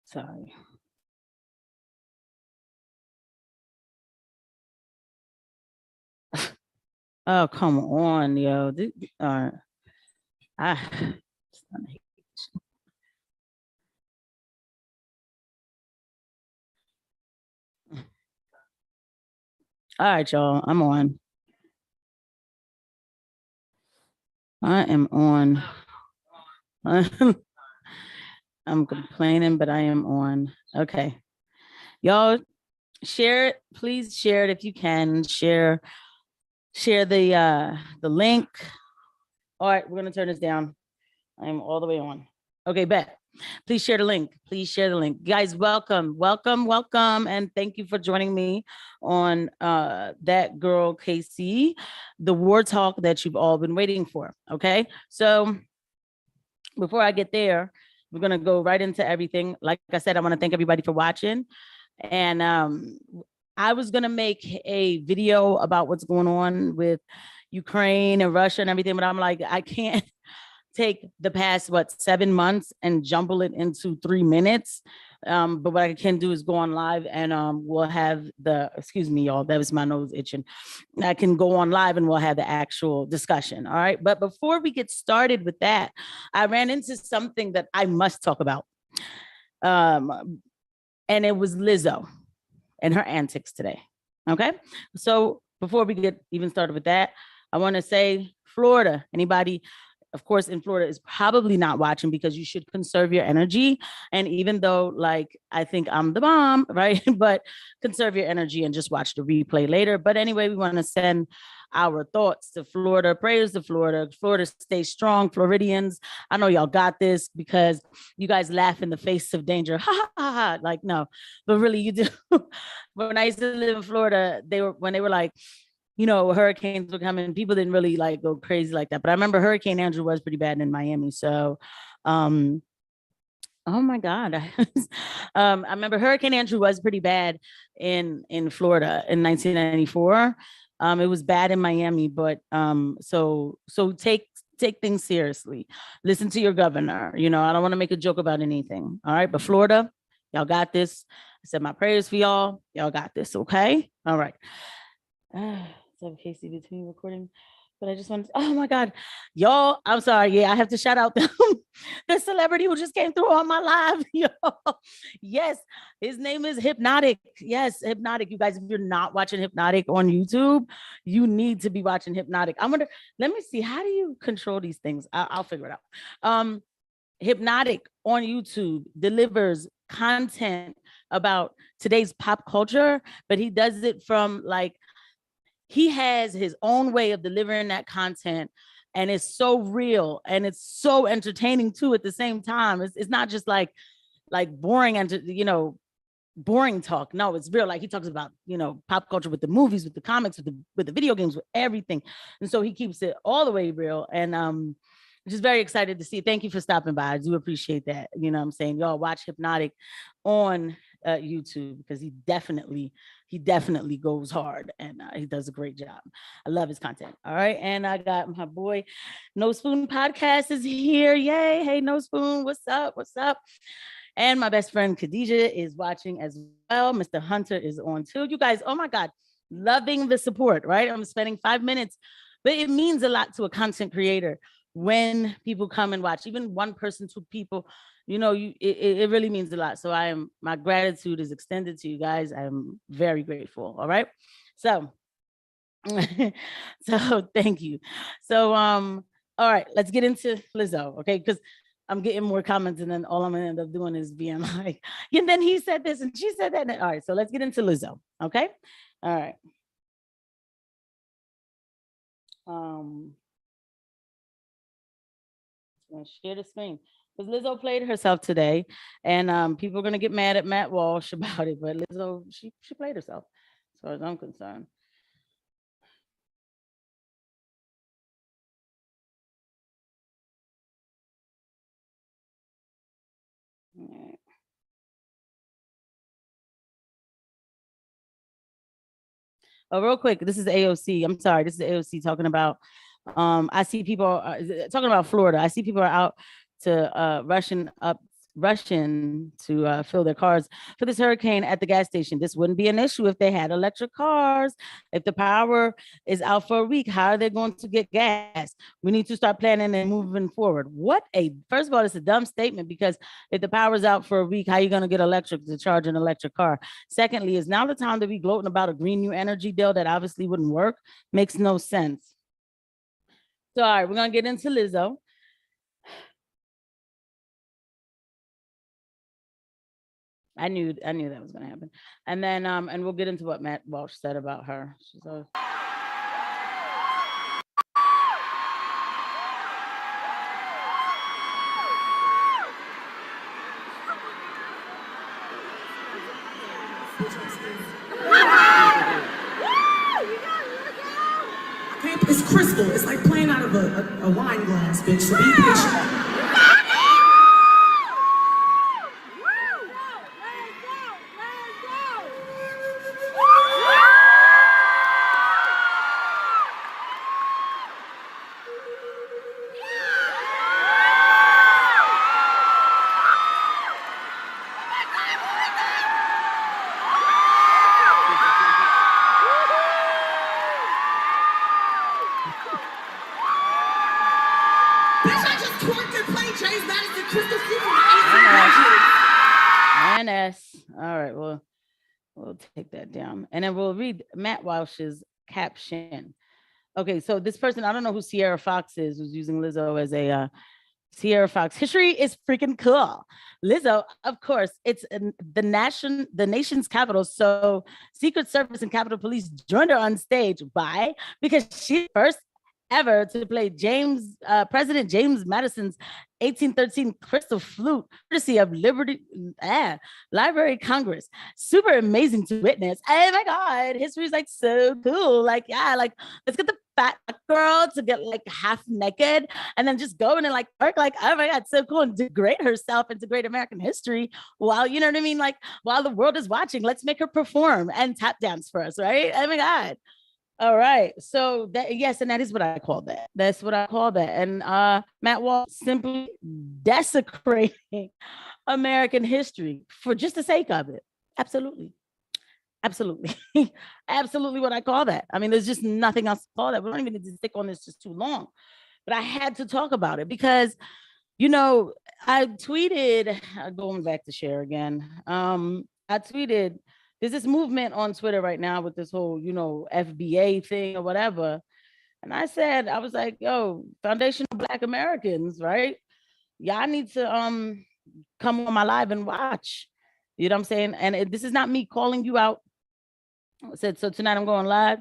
Sorry. Oh, come on, yo. I, all right, y'all. I'm on. I am on. I'm complaining, but I am on. Okay. Y'all share it. Please share it if you can. Share the link. All right, we're gonna turn this down. I'm all the way on. Okay, bet. Please share the link. Please share the link. Guys, welcome, and thank you for joining me on That Girl KC, the war talk that you've all been waiting for. Okay, so before I get there, we're gonna go right into everything. Like I said, I want to thank everybody for watching, and I was gonna make a video about what's going on with Ukraine and Russia and everything, but I'm like, I can't take the past 7 months and jumble it into 3 minutes. But what I can do is go on live and we'll have excuse me, y'all, that was my nose itching. I can go on live and we'll have the actual discussion. All right. But before we get started with that, I ran into something that I must talk about. And it was Lizzo and her antics today. Okay. So before we get even started with that, I want to say Florida, anybody, of course, in Florida is probably not watching because you should conserve your energy. And even though, like, I think I'm the bomb, right? But conserve your energy and just watch the replay later. But anyway, we want to send our thoughts to Florida, prayers to Florida. Florida, stay strong, Floridians. I know y'all got this because you guys laugh in the face of danger. Ha ha ha ha. Like, no, but really, you do. When I used to live in Florida, when they were like, hurricanes were coming. People didn't really like go crazy like that. But I remember Hurricane Andrew was pretty bad in Miami. So, oh my God. I remember Hurricane Andrew was pretty bad in Florida in 1994. It was bad in Miami, but so take things seriously. Listen to your governor. I don't want to make a joke about anything. All right. But Florida, y'all got this. I said my prayers for y'all. Y'all got this. Okay. All right. So Casey between recording, but I just wanted oh my God, y'all, I'm sorry. Yeah, I have to shout out the celebrity who just came through on my live. Yo. Yes, his name is Hypnotic. Yes, Hypnotic. You guys, if you're not watching Hypnotic on YouTube, you need to be watching Hypnotic. Let me see, how do you control these things? I'll figure it out. Hypnotic on YouTube delivers content about today's pop culture, but he does it from he has his own way of delivering that content, and it's so real and it's so entertaining too at the same time. It's not just like boring and boring talk. No, it's real. Like he talks about pop culture with the movies, with the comics, with the video games, with everything, and so he keeps it all the way real. And just very excited to see. Thank you for stopping by. I do appreciate that. You know what I'm saying? Y'all watch Hypnotic on YouTube because he definitely goes hard, and he does a great job. I love his content. All right. And I got my boy No Spoon Podcast is here. Yay. Hey, No Spoon. What's up? What's up? And my best friend Khadija is watching as well. Mr. Hunter is on too. You guys, oh my God, loving the support, right? I'm spending 5 minutes, but it means a lot to a content creator when people come and watch, even one person, 2 people, it really means a lot. So my gratitude is extended to you guys. I'm very grateful. All right. So, so thank you. So, all right, let's get into Lizzo. Okay. Because I'm getting more comments and then all I'm gonna end up doing is being like, and then he said this and she said that. All right. So let's get into Lizzo. Okay. All right. Share the screen because Lizzo played herself today, and people are gonna get mad at Matt Walsh about it, but Lizzo, she played herself, as far as I'm concerned. All right. Oh, real quick, this is AOC. I'm sorry, this is AOC talking about. I see people talking about Florida. I see people are out to rushing up rushing to fill their cars for this hurricane at the gas station. This wouldn't be an issue if they had electric cars. If the power is out for a week, how are they going to get gas? We need to start planning and moving forward. First of all, it's a dumb statement, because if the power is out for a week, how are you going to get electric to charge an electric car? Secondly, is now the time to be gloating about a green new energy deal that obviously wouldn't work? Makes no sense. So, all right, we're going to get into Lizzo. I knew that was going to happen. And then, and we'll get into what Matt Walsh said about her. She's a It's crystal. It's like playing out of a wine glass, bitch. So be patient. All right, well, we'll take that down. And then we'll read Matt Walsh's caption. Okay, so this person, I don't know who Sierra Fox is, who's using Lizzo as a Sierra Fox. History is freaking cool. Lizzo, of course, it's the nation's capital. So Secret Service and Capitol Police joined her on stage. Why? Because she first ever to play President James Madison's 1813 crystal flute, courtesy of Library of Congress. Super amazing to witness. Oh my God, history is like so cool. Like, yeah, like let's get the fat girl to get like half naked and then just go in and like work like, oh my God, so cool, and degrade herself and degrade American history while, you know what I mean? Like while the world is watching, let's make her perform and tap dance for us, right? Oh my God. All right. So yes, and that is what I call that. That's what I call that. And Matt Walsh simply desecrating American history for just the sake of it. Absolutely. Absolutely. Absolutely what I call that. I mean, there's just nothing else to call that. We don't even need to stick on this just too long. But I had to talk about it because, you know, I tweeted, going back to share again. I tweeted, there's this movement on Twitter right now with this whole, you know, FBA thing or whatever. And I was like, yo, Foundation of Black Americans, right? Y'all need to come on my live and watch. You know what I'm saying? And this is not me calling you out. I said, so tonight I'm going live.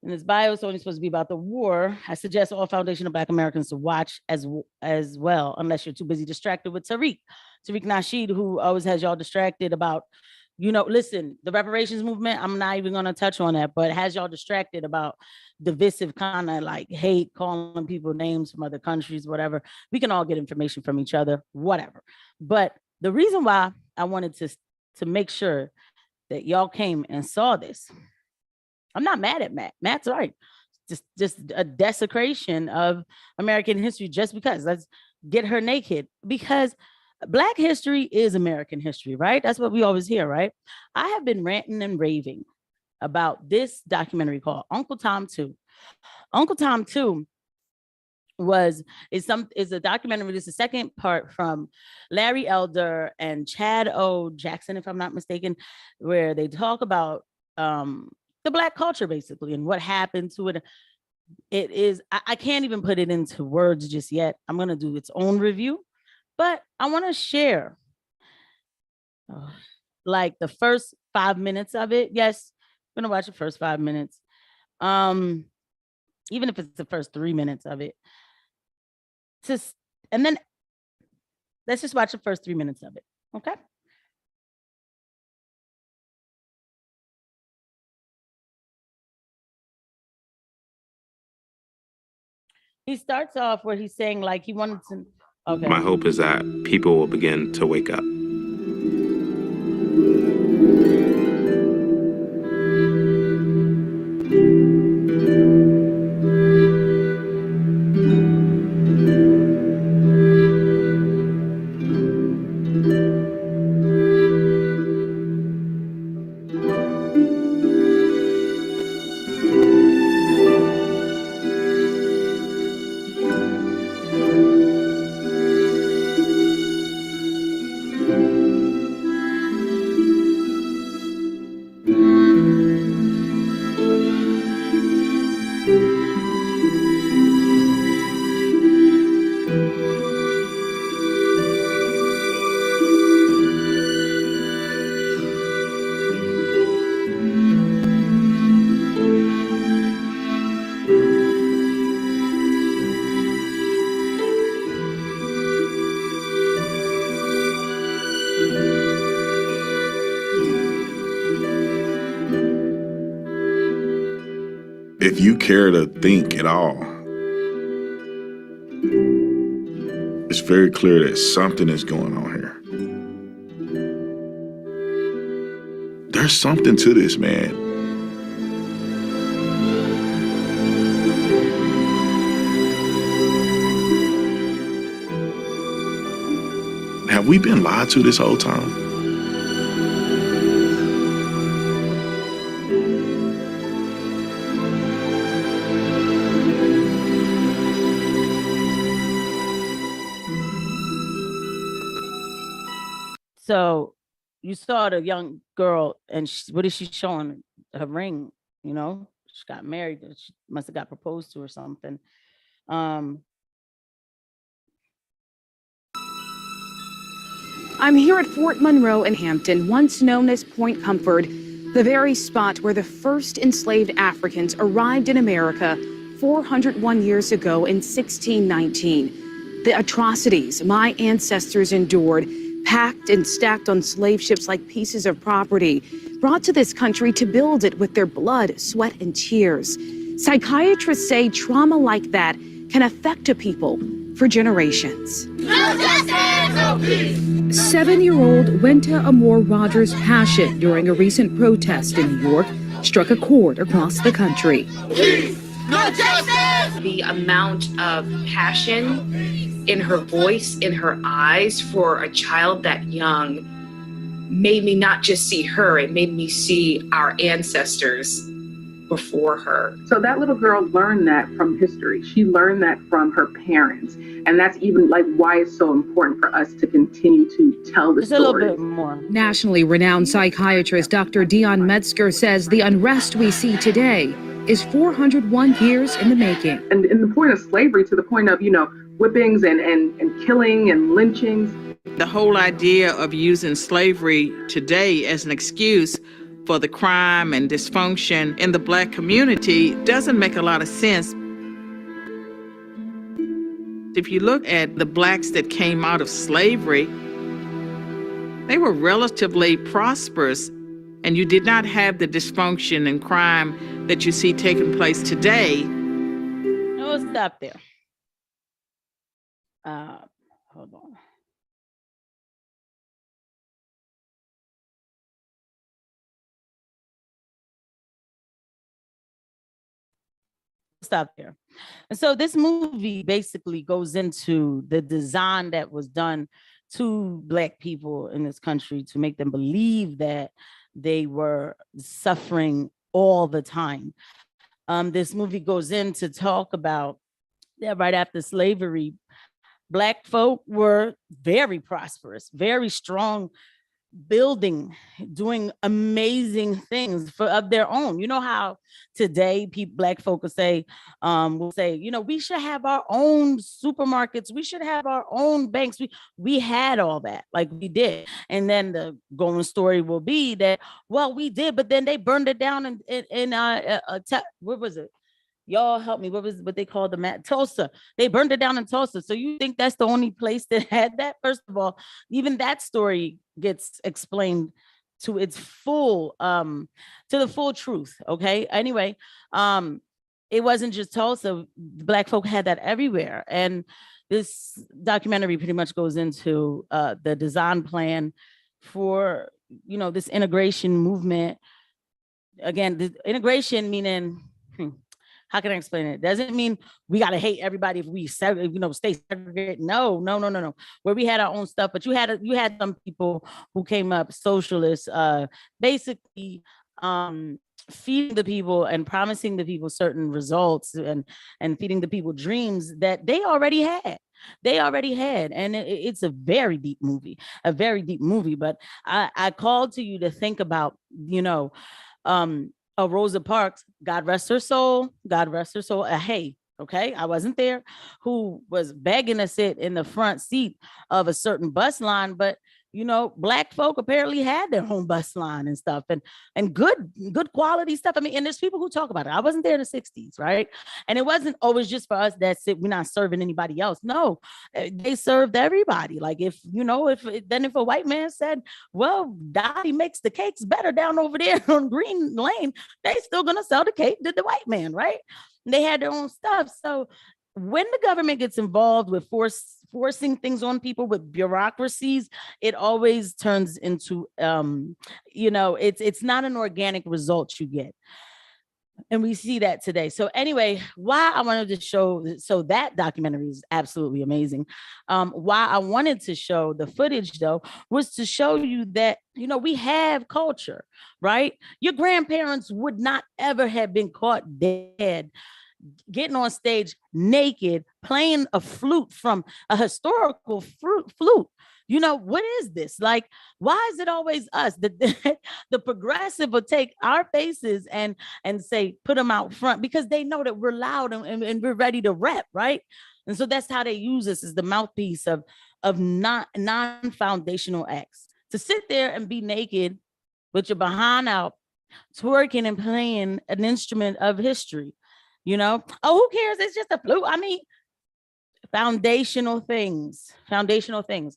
In this bio, it's only supposed to be about the war. I suggest all Foundation of Black Americans to watch as well, unless you're too busy distracted with Tariq Nasheed, who always has y'all distracted about, you know, listen, the reparations movement, I'm not even going to touch on that, but has y'all distracted about divisive kind of like hate, calling people names from other countries, whatever. We can all get information from each other, whatever. But the reason why I wanted to make sure that y'all came and saw this, I'm not mad at Matt. Matt's right. Just a desecration of American history just because. Let's get her naked, because Black history is American history, right? That's what we always hear, right? I have been ranting and raving about this documentary called Uncle Tom 2. Uncle Tom 2 is a documentary. This is the second part from Larry Elder and Chad O. Jackson, if I'm not mistaken, where they talk about the Black culture basically and what happened to it. It is, I can't even put it into words just yet. I'm going to do its own review. But I want to share like the first 5 minutes of it. Yes, I'm going to watch the first 5 minutes. Even if it's the first 3 minutes of it. And then let's just watch the first 3 minutes of it. Okay. He starts off where he's saying like he wanted to. Okay. My hope is that people will begin to wake up. if you care to think at all, it's very clear that something is going on here. There's something to this, man. Have we been lied to this whole time? So you saw the young girl, and what is she showing? Her ring, you know? She got married. She must have got proposed to or something. I'm here at Fort Monroe in Hampton, once known as Point Comfort, the very spot where the first enslaved Africans arrived in America 401 years ago in 1619. The atrocities my ancestors endured, packed and stacked on slave ships like pieces of property, brought to this country to build it with their blood, sweat, and tears. Psychiatrists say trauma like that can affect a people for generations. 7-year-old Wenta Amore Rogers' passion during a recent protest in New York struck a chord across the country. The amount of passion in her voice, in her eyes for a child that young made me not just see her, it made me see our ancestors before her. So that little girl learned that from history. She learned that from her parents. And that's even like why it's so important for us to continue to tell the story. A little bit more. Nationally renowned psychiatrist Dr. Dion Metzger says the unrest we see today is 401 years in the making. And in the point of slavery, to the point of, whippings and killing and lynchings. The whole idea of using slavery today as an excuse for the crime and dysfunction in the Black community doesn't make a lot of sense. If you look at the Blacks that came out of slavery, they were relatively prosperous, and you did not have the dysfunction and crime that you see taking place today. No, stop there. Hold on. Stop there. And so this movie basically goes into the design that was done to Black people in this country to make them believe that they were suffering all the time. This movie goes in to talk about that right after slavery, Black folk were very prosperous, very strong, building, doing amazing things of their own. You know how today Black folk will say, we should have our own supermarkets, we should have our own banks. We had all that, like we did. And then the going story will be that, well, we did, but then they burned it down in what was it? Y'all help me. What they called Tulsa. They burned it down in Tulsa. So you think that's the only place that had that? First of all, even that story gets explained to its full, to the full truth. Okay. Anyway, it wasn't just Tulsa. Black folk had that everywhere. And this documentary pretty much goes into the design plan for, this integration movement. Again, the integration meaning, how can I explain it? Doesn't mean we got to hate everybody if we stay segregated. No. Where we had our own stuff, but you had some people who came up socialists, basically feeding the people and promising the people certain results and feeding the people dreams that they already had. And it's a very deep movie, But I called to you to think about, Rosa Parks, God rest her soul, hey, okay, I wasn't there, who was begging to sit in the front seat of a certain bus line, but you know, Black folk apparently had their own bus line and stuff, and good quality stuff. I mean, and there's people who talk about it. I wasn't there in the 60s, right? And it wasn't always just for us. That's it. We're not serving anybody else. No, they served everybody. Like if, you know, if a white man said, well, Dottie makes the cakes better down over there on Green Lane, they still gonna sell the cake to the white man, right? And they had their own stuff. So when the government gets involved with forcing things on people with bureaucracies, it always turns into, you know, it's not an organic result you get. And we see that today. So anyway, why I wanted to show, so that documentary is absolutely amazing. Why I wanted to show the footage though, was to show you that, you know, we have culture, right? Your grandparents would not ever have been caught dead getting on stage naked, playing a flute from a historical flute. You know, what is this? Like, why is it always us? The progressive will take our faces and say, put them out front, because they know that we're loud and we're ready to rep, right? And so that's how they use us as the mouthpiece of non-foundational acts. To sit there and be naked with your behind out, twerking and playing an instrument of history. You know, oh, who cares? It's just a flute. I mean, foundational things,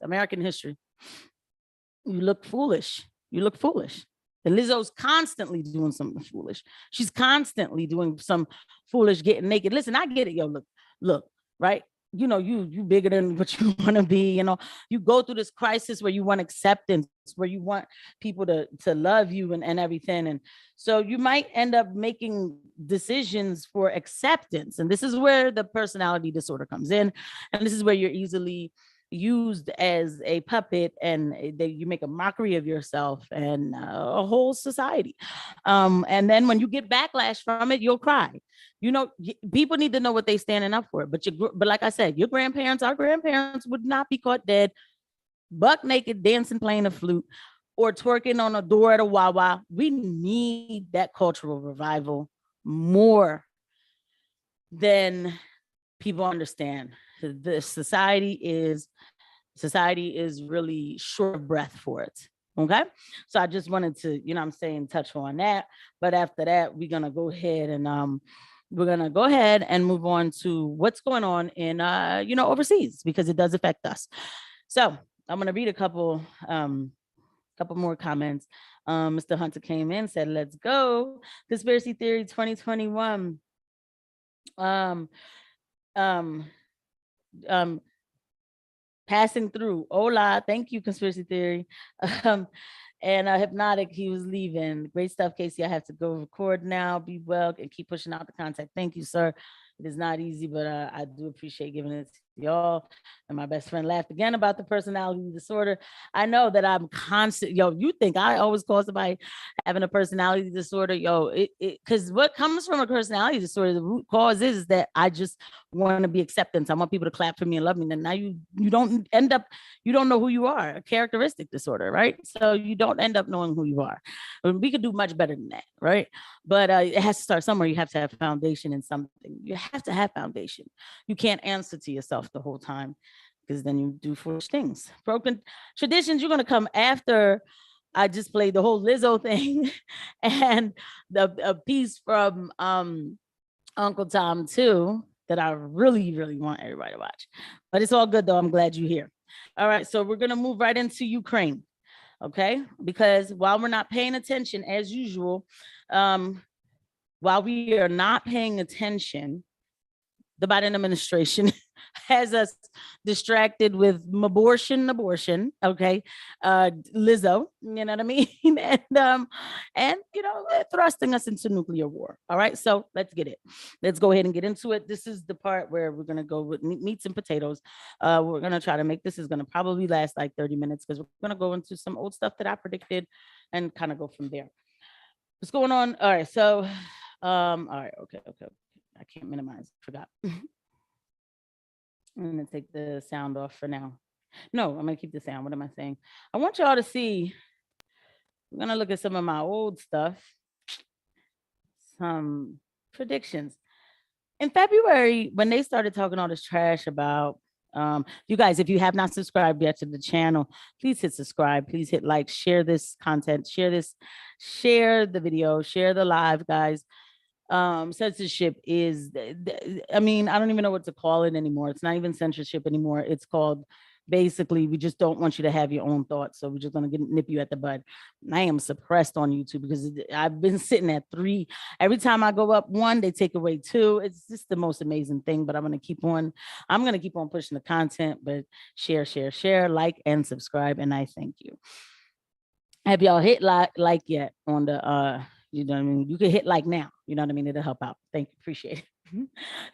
American history. You look foolish. You look foolish. And Lizzo's constantly doing something foolish. She's constantly doing some foolish getting naked. Listen, I get it. Yo, look, right? You know, you bigger than what you want to be. You know, you go through this crisis where you want acceptance, where you want people to love you and everything. And so you might end up making decisions for acceptance. And this is where the personality disorder comes in. And this is where you're easily used as a puppet, and you make a mockery of yourself and a whole society. And then when you get backlash from it, you'll cry. You know, people need to know what they're standing up for. But like I said, our grandparents would not be caught dead, buck naked, dancing, playing a flute, or twerking on a door at a Wawa. We need that cultural revival more than people understand. The society is really short of breath for it. Okay. So I just wanted to, you know what I'm saying, touch on that. But after that, we're going to go ahead and move on to what's going on in, you know, overseas, because it does affect us. So I'm going to read a couple more comments. Mr. Hunter came in, said, let's go. Conspiracy Theory 2021. Passing through. Hola, thank you, Conspiracy Theory. And Hypnotic, he was leaving. Great stuff, Casey. I have to go record now. Be well and keep pushing out the content. Thank you, sir. It is not easy, but I do appreciate giving it to y'all. And my best friend laughed again about the personality disorder. I know that I'm constant. Yo, you think I always call somebody having a personality disorder? Yo, because what comes from a personality disorder, the root cause is that I just want to be acceptance. I want people to clap for me and love me. And now you don't end up, you don't know who you are. A characteristic disorder, right? So you don't end up knowing who you are. We could do much better than that, right? But it has to start somewhere. You have to have foundation in something. You have to have foundation. You can't answer to yourself the whole time, because then you do foolish things. Broken traditions, you're going to come after I just played the whole Lizzo thing and a piece from Uncle Tom too, that I really, really want everybody to watch. But it's all good though. I'm glad you're here. All right, so we're going to move right into Ukraine. Okay, because while we're not paying attention as usual, while we are not paying attention, the Biden administration has us distracted with abortion, okay, Lizzo, you know what I mean? And you know, thrusting us into nuclear war. All right, so let's get it. Let's go ahead and get into it. This is the part where we're gonna go with meats and potatoes. We're gonna try to make this is gonna probably last like 30 minutes, because we're gonna go into some old stuff that I predicted and kind of go from there. What's going on? All right, so all right, okay. I can't minimize, forgot. I'm gonna take the sound off for now. No, I'm gonna keep the sound. What am I saying? I want y'all to see, I'm gonna look at some of my old stuff, some predictions. In February, when they started talking all this trash about You guys, if you have not subscribed yet to the channel, please hit subscribe, please hit like, share this content, share the video, share the live, guys. Censorship is, I mean, I don't even know what to call it anymore. It's not even censorship anymore. It's called, basically, we just don't want you to have your own thoughts. So we're just going to nip you at the bud. I am suppressed on YouTube because I've been sitting at 3. Every time I go up 1, they take away 2. It's just the most amazing thing, but I'm going to keep on pushing the content, but share, like, and subscribe. And I thank you. Have y'all hit like yet on the, you know what I mean? You can hit like now, you know what I mean? It'll help out. Thank you. Appreciate it.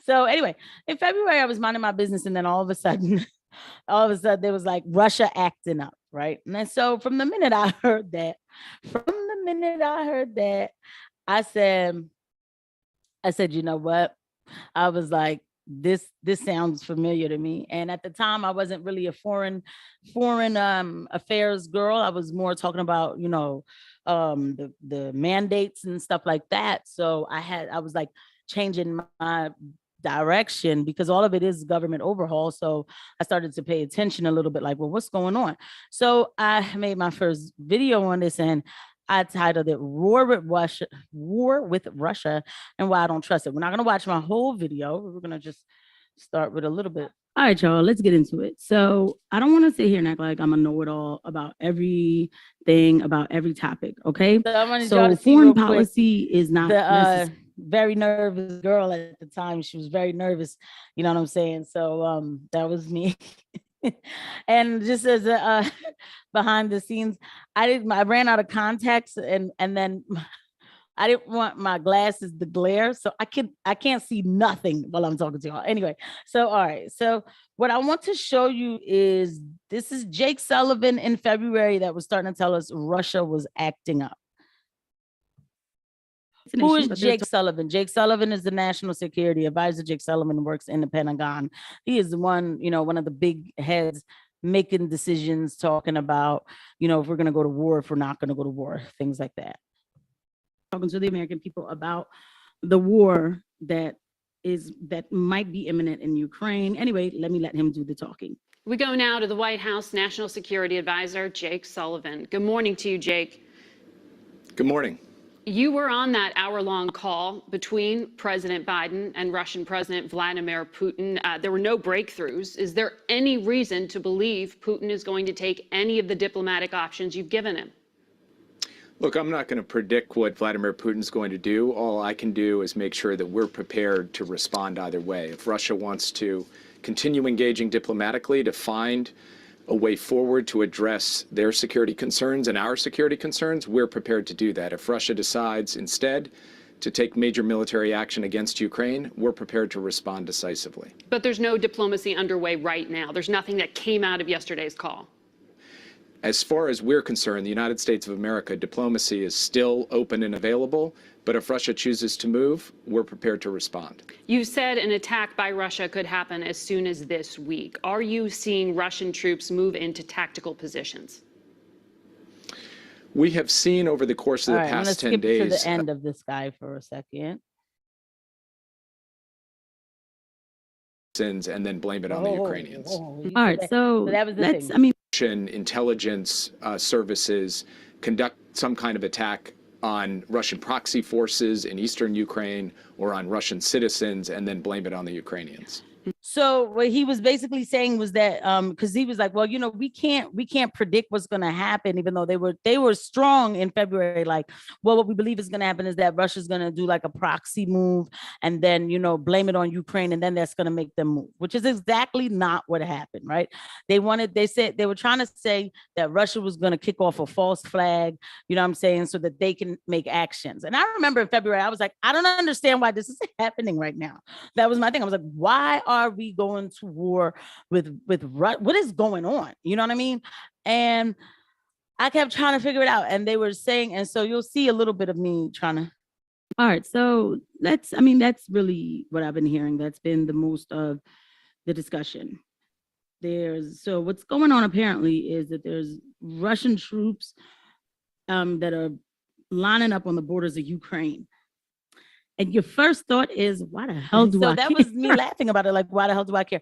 So anyway, in February, I was minding my business. And then all of a sudden, there was like Russia acting up, right? And then so from the minute I heard that, I said, you know what? I was like, this sounds familiar to me. And at the time, I wasn't really a foreign affairs girl. I was more talking about, you know, the mandates and stuff like that. So I was like changing my direction because all of it is government overhaul. So I started to pay attention a little bit, like, well, what's going on? So I made my first video on this and I titled it War with Russia and Why I Don't Trust It. We're not going to watch my whole video. We're going to just start with a little bit. All right, y'all, let's get into it. So I don't want to sit here and act like I'm a know-it-all about everything, about every topic, okay? So foreign policy is not the very nervous girl at the time. She was very nervous, you know what I'm saying? So that was me. And just as a behind the scenes, I ran out of contacts and then I didn't want my glasses to glare, so I can't see nothing while I'm talking to y'all. Anyway, so all right. So what I want to show you is this is Jake Sullivan in February that was starting to tell us Russia was acting up. Who is Jake Sullivan? Jake Sullivan is the National Security Advisor. Jake Sullivan works in the Pentagon. He is the one, you know, one of the big heads making decisions, talking about, you know, if we're going to go to war, if we're not going to go to war, things like that. Talking to the American people about the war that might be imminent in Ukraine. Anyway, let him do the talking. We go now to the White House National Security Advisor, Jake Sullivan. Good morning to you, Jake. Good morning. You were on that hour-long call between President Biden and Russian President Vladimir Putin. There were no breakthroughs. Is there any reason to believe Putin is going to take any of the diplomatic options you've given him? Look, I'm not going to predict what Vladimir Putin's going to do. All I can do is make sure that we're prepared to respond either way. If Russia wants to continue engaging diplomatically to find a way forward to address their security concerns and our security concerns, we're prepared to do that. If Russia decides instead to take major military action against Ukraine, we're prepared to respond decisively. But there's no diplomacy underway right now. There's nothing that came out of yesterday's call. As far as we're concerned, the United States of America, diplomacy is still open and available, but if Russia chooses to move, we're prepared to respond. You said an attack by Russia could happen as soon as this week. Are you seeing Russian troops move into tactical positions? We have seen over the course of the past 10 days. To the end of this guy for a second. And then blame it on the Ukrainians. All right, so that was the thing. I mean, Russian intelligence services conduct some kind of attack on Russian proxy forces in eastern Ukraine or on Russian citizens and then blame it on the Ukrainians. So what he was basically saying was that because he was like, well, you know, we can't predict what's going to happen, even though they were strong in February. Like, well, what we believe is going to happen is that Russia's going to do like a proxy move and then, you know, blame it on Ukraine. And then that's going to make them move, which is exactly not what happened. Right. They were trying to say that Russia was going to kick off a false flag, you know what I'm saying, so that they can make actions. And I remember in February, I was like, I don't understand why this is happening right now. That was my thing. I was like, why are we going to war with Russia? What is going on? You know what I mean? And I kept trying to figure it out. And they were saying, and so you'll see a little bit of me trying to. All right. So that's really what I've been hearing. That's been the most of the discussion. So what's going on apparently is that there's Russian troops that are lining up on the borders of Ukraine. And your first thought is, why the hell do I care? So that was me laughing about it. Like, why the hell do I care?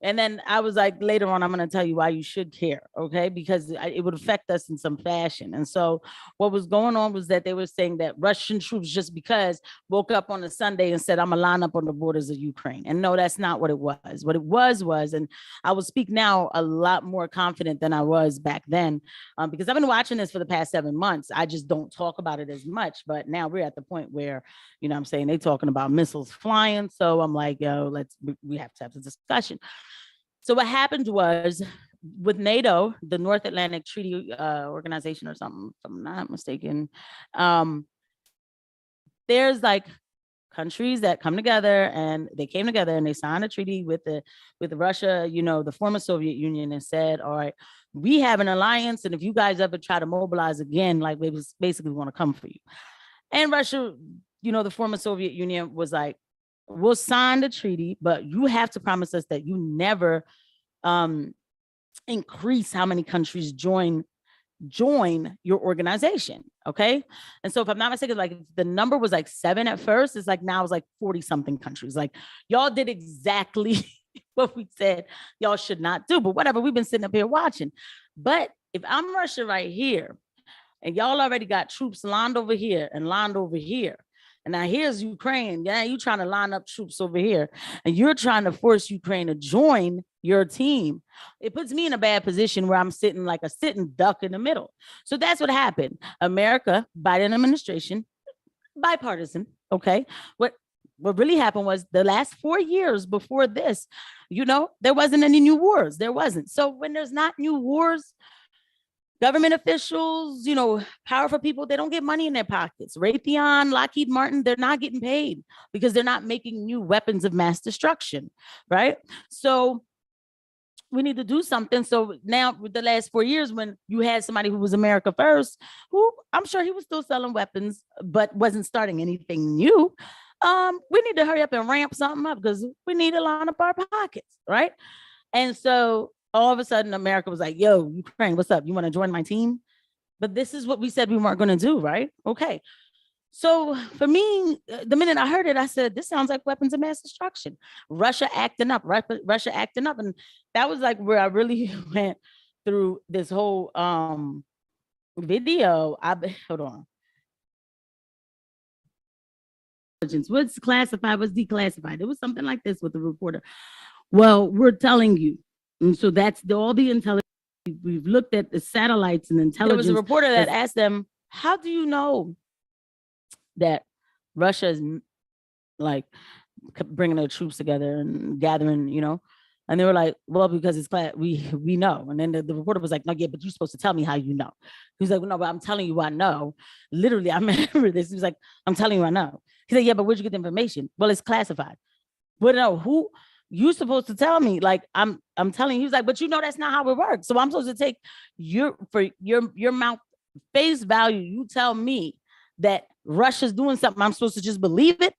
And then I was like, later on, I'm going to tell you why you should care, okay? Because it would affect us in some fashion. And so what was going on was that they were saying that Russian troops, just because, woke up on a Sunday and said, I'm gonna line up on the borders of Ukraine. And no, that's not what it was. What it was, and I will speak now a lot more confident than I was back then, because I've been watching this for the past 7 months. I just don't talk about it as much. But now we're at the point where, you know what I'm saying, they're talking about missiles flying. So I'm like, yo, we have to have this discussion. So what happened was, with NATO, the North Atlantic Treaty Organization or something, if I'm not mistaken, there's like countries that come together, and they came together and they signed a treaty with Russia, you know, the former Soviet Union, and said, all right, we have an alliance, and if you guys ever try to mobilize again, like, we basically want to come for you. And Russia, you know, the former Soviet Union was like, we'll sign the treaty, but you have to promise us that you never increase how many countries join your organization. Okay. And so if I'm not mistaken, like, the number was like 7 at first, it's like now it's like 40 something countries. Like, y'all did exactly what we said y'all should not do, but whatever, we've been sitting up here watching. But if I'm Russia right here, and y'all already got troops lined over here and lined over here, and now here's Ukraine. Yeah, you trying to line up troops over here, and you're trying to force Ukraine to join your team. It puts me in a bad position where I'm sitting like a sitting duck in the middle. So that's what happened. America, Biden administration, bipartisan. Okay. What really happened was, the last 4 years before this, you know, there wasn't any new wars. There wasn't. So when there's not new wars, government officials, you know, powerful people, they don't get money in their pockets. Raytheon, Lockheed Martin, they're not getting paid because they're not making new weapons of mass destruction, right? So we need to do something. So now, with the last 4 years, when you had somebody who was America first, who I'm sure he was still selling weapons, but wasn't starting anything new, we need to hurry up and ramp something up, because we need to line up our pockets, right? And so all of a sudden, America was like, yo, Ukraine, what's up? You want to join my team? But this is what we said we weren't going to do, right? Okay. So for me, the minute I heard it, I said, this sounds like weapons of mass destruction. Russia acting up, right? Russia acting up. And that was like where I really went through this whole video. Hold on. What's classified, what's declassified? It was something like this with the reporter. Well, we're telling you. And so that's all the intelligence. We've looked at the satellites and intelligence. There was a reporter that asked them, how do you know that Russia is like bringing their troops together and gathering, you know? And they were like, well, because it's we know. And then the reporter was like, no, yeah, but you're supposed to tell me how you know. He was like, well, no, but I'm telling you I know. Literally, I remember this. He was like, I'm telling you I know. He said, yeah, but where'd you get the information? Well, it's classified. Well, no, who? You supposed to tell me, like, I'm telling you. He was like, but you know that's not how it works. So I'm supposed to take your mouth face value. You tell me that Russia's doing something, I'm supposed to just believe it.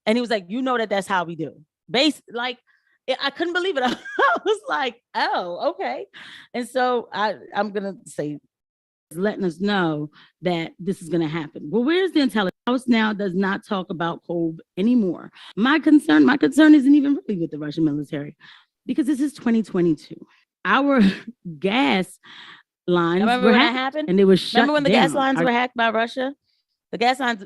And he was like, you know that's how we do. Like, I couldn't believe it. I was like, oh, okay. And so I'm gonna say, letting us know that this is gonna happen. Well, where's the intelligence? House now does not talk about Cove anymore. My concern isn't even really with the Russian military, because this is 2022. Our gas lines were hacked, and they were shut down. Remember when the gas lines were hacked by Russia? The gas lines,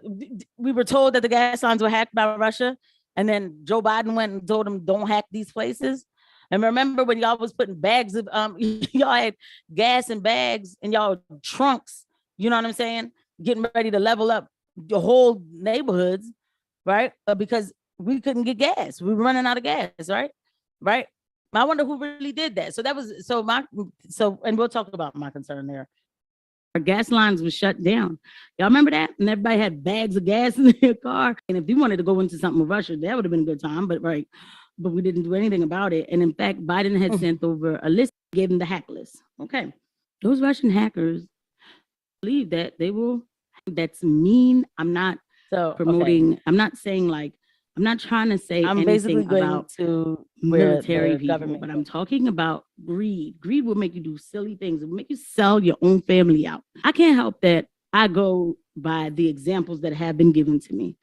we were told that the gas lines were hacked by Russia, and then Joe Biden went and told them, don't hack these places. And remember when y'all was putting bags of, y'all had gas in bags in y'all trunks, you know what I'm saying? Getting ready to level up the whole neighborhoods, right? Because we couldn't get gas. We were running out of gas, right? Right? I wonder who really did that. So that was, and we'll talk about my concern there. Our gas lines were shut down. Y'all remember that? And everybody had bags of gas in their car. And if you wanted to go into something with Russia, that would have been a good time, but we didn't do anything about it. And in fact, Biden had sent over a list, gave them the hack list. Okay. Those Russian hackers believe that they will, that's mean. I'm not promoting, okay. I'm not saying like, I'm not trying to say I'm anything about to military people, but I'm talking about greed. Greed will make you do silly things. It will make you sell your own family out. I can't help that. I go by the examples that have been given to me.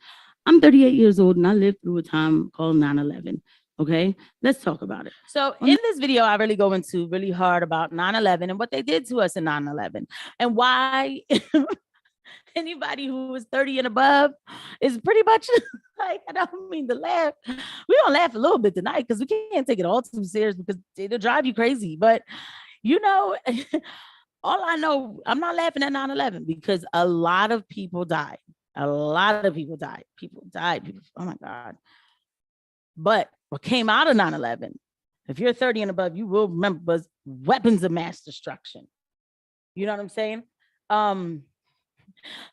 I'm 38 years old and I lived through a time called 9/11. Okay, let's talk about it. So in this video, I really go into really hard about 9/11 and what they did to us in 9/11 and why anybody who is 30 and above is pretty much like, I don't mean to laugh. We're gonna laugh a little bit tonight because we can't take it all too serious because it'll drive you crazy. But you know, all I know, I'm not laughing at 9/11 because a lot of people died. A lot of people died. People died. Oh my God. But what came out of 9/11, if you're 30 and above, you will remember, was weapons of mass destruction. You know what I'm saying?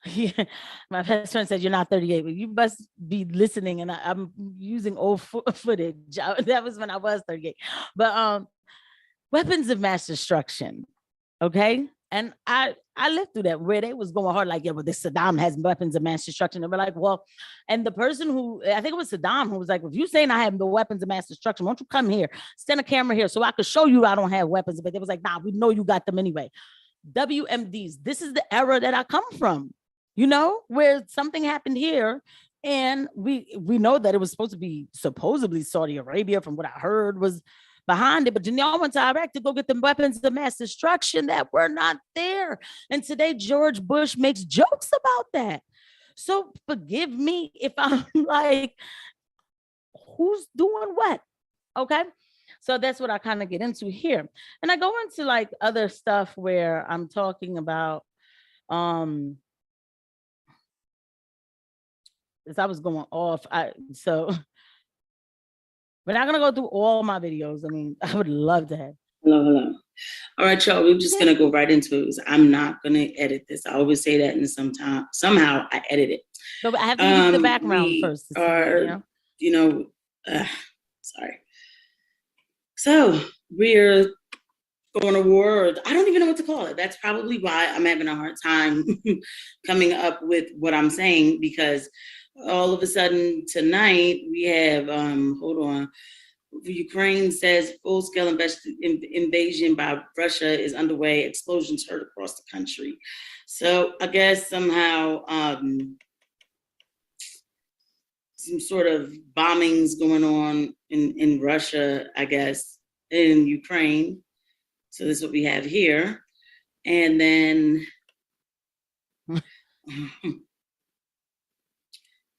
Yeah, my best friend said you're not 38, but you must be listening, and I'm using old footage. That was when I was 38. But weapons of mass destruction, okay? And I lived through that where they was going hard, like, yeah, well, this Saddam has weapons of mass destruction. And we're like, well, and the person who, I think it was Saddam, who was like, if you saying I have the weapons of mass destruction, why don't you come here, stand a camera here so I could show you I don't have weapons. But they was like, nah, we know you got them anyway. WMDs, this is the era that I come from, you know, where something happened here. And we know that it was supposed to be supposedly Saudi Arabia, from what I heard, was behind it, but y'all went to Iraq to go get the weapons of mass destruction that were not there. And today George Bush makes jokes about that. So forgive me if I'm like, who's doing what? Okay. So that's what I kind of get into here. And I go into like other stuff where I'm talking about, as I was going off, we're not gonna go through all my videos. I mean, I would love to have. Hello. All right, y'all, we're just gonna go right into it. I'm not gonna edit this. I always say that, and somehow I edit it. So I have to use the background first. Sorry. So we're going to war. I don't even know what to call it. That's probably why I'm having a hard time coming up with what I'm saying, because all of a sudden tonight we have, hold on, Ukraine says full-scale invasion by Russia is underway, explosions heard across the country. So I guess somehow some sort of bombings going on in Russia, I guess, in Ukraine. So this is what we have here. And then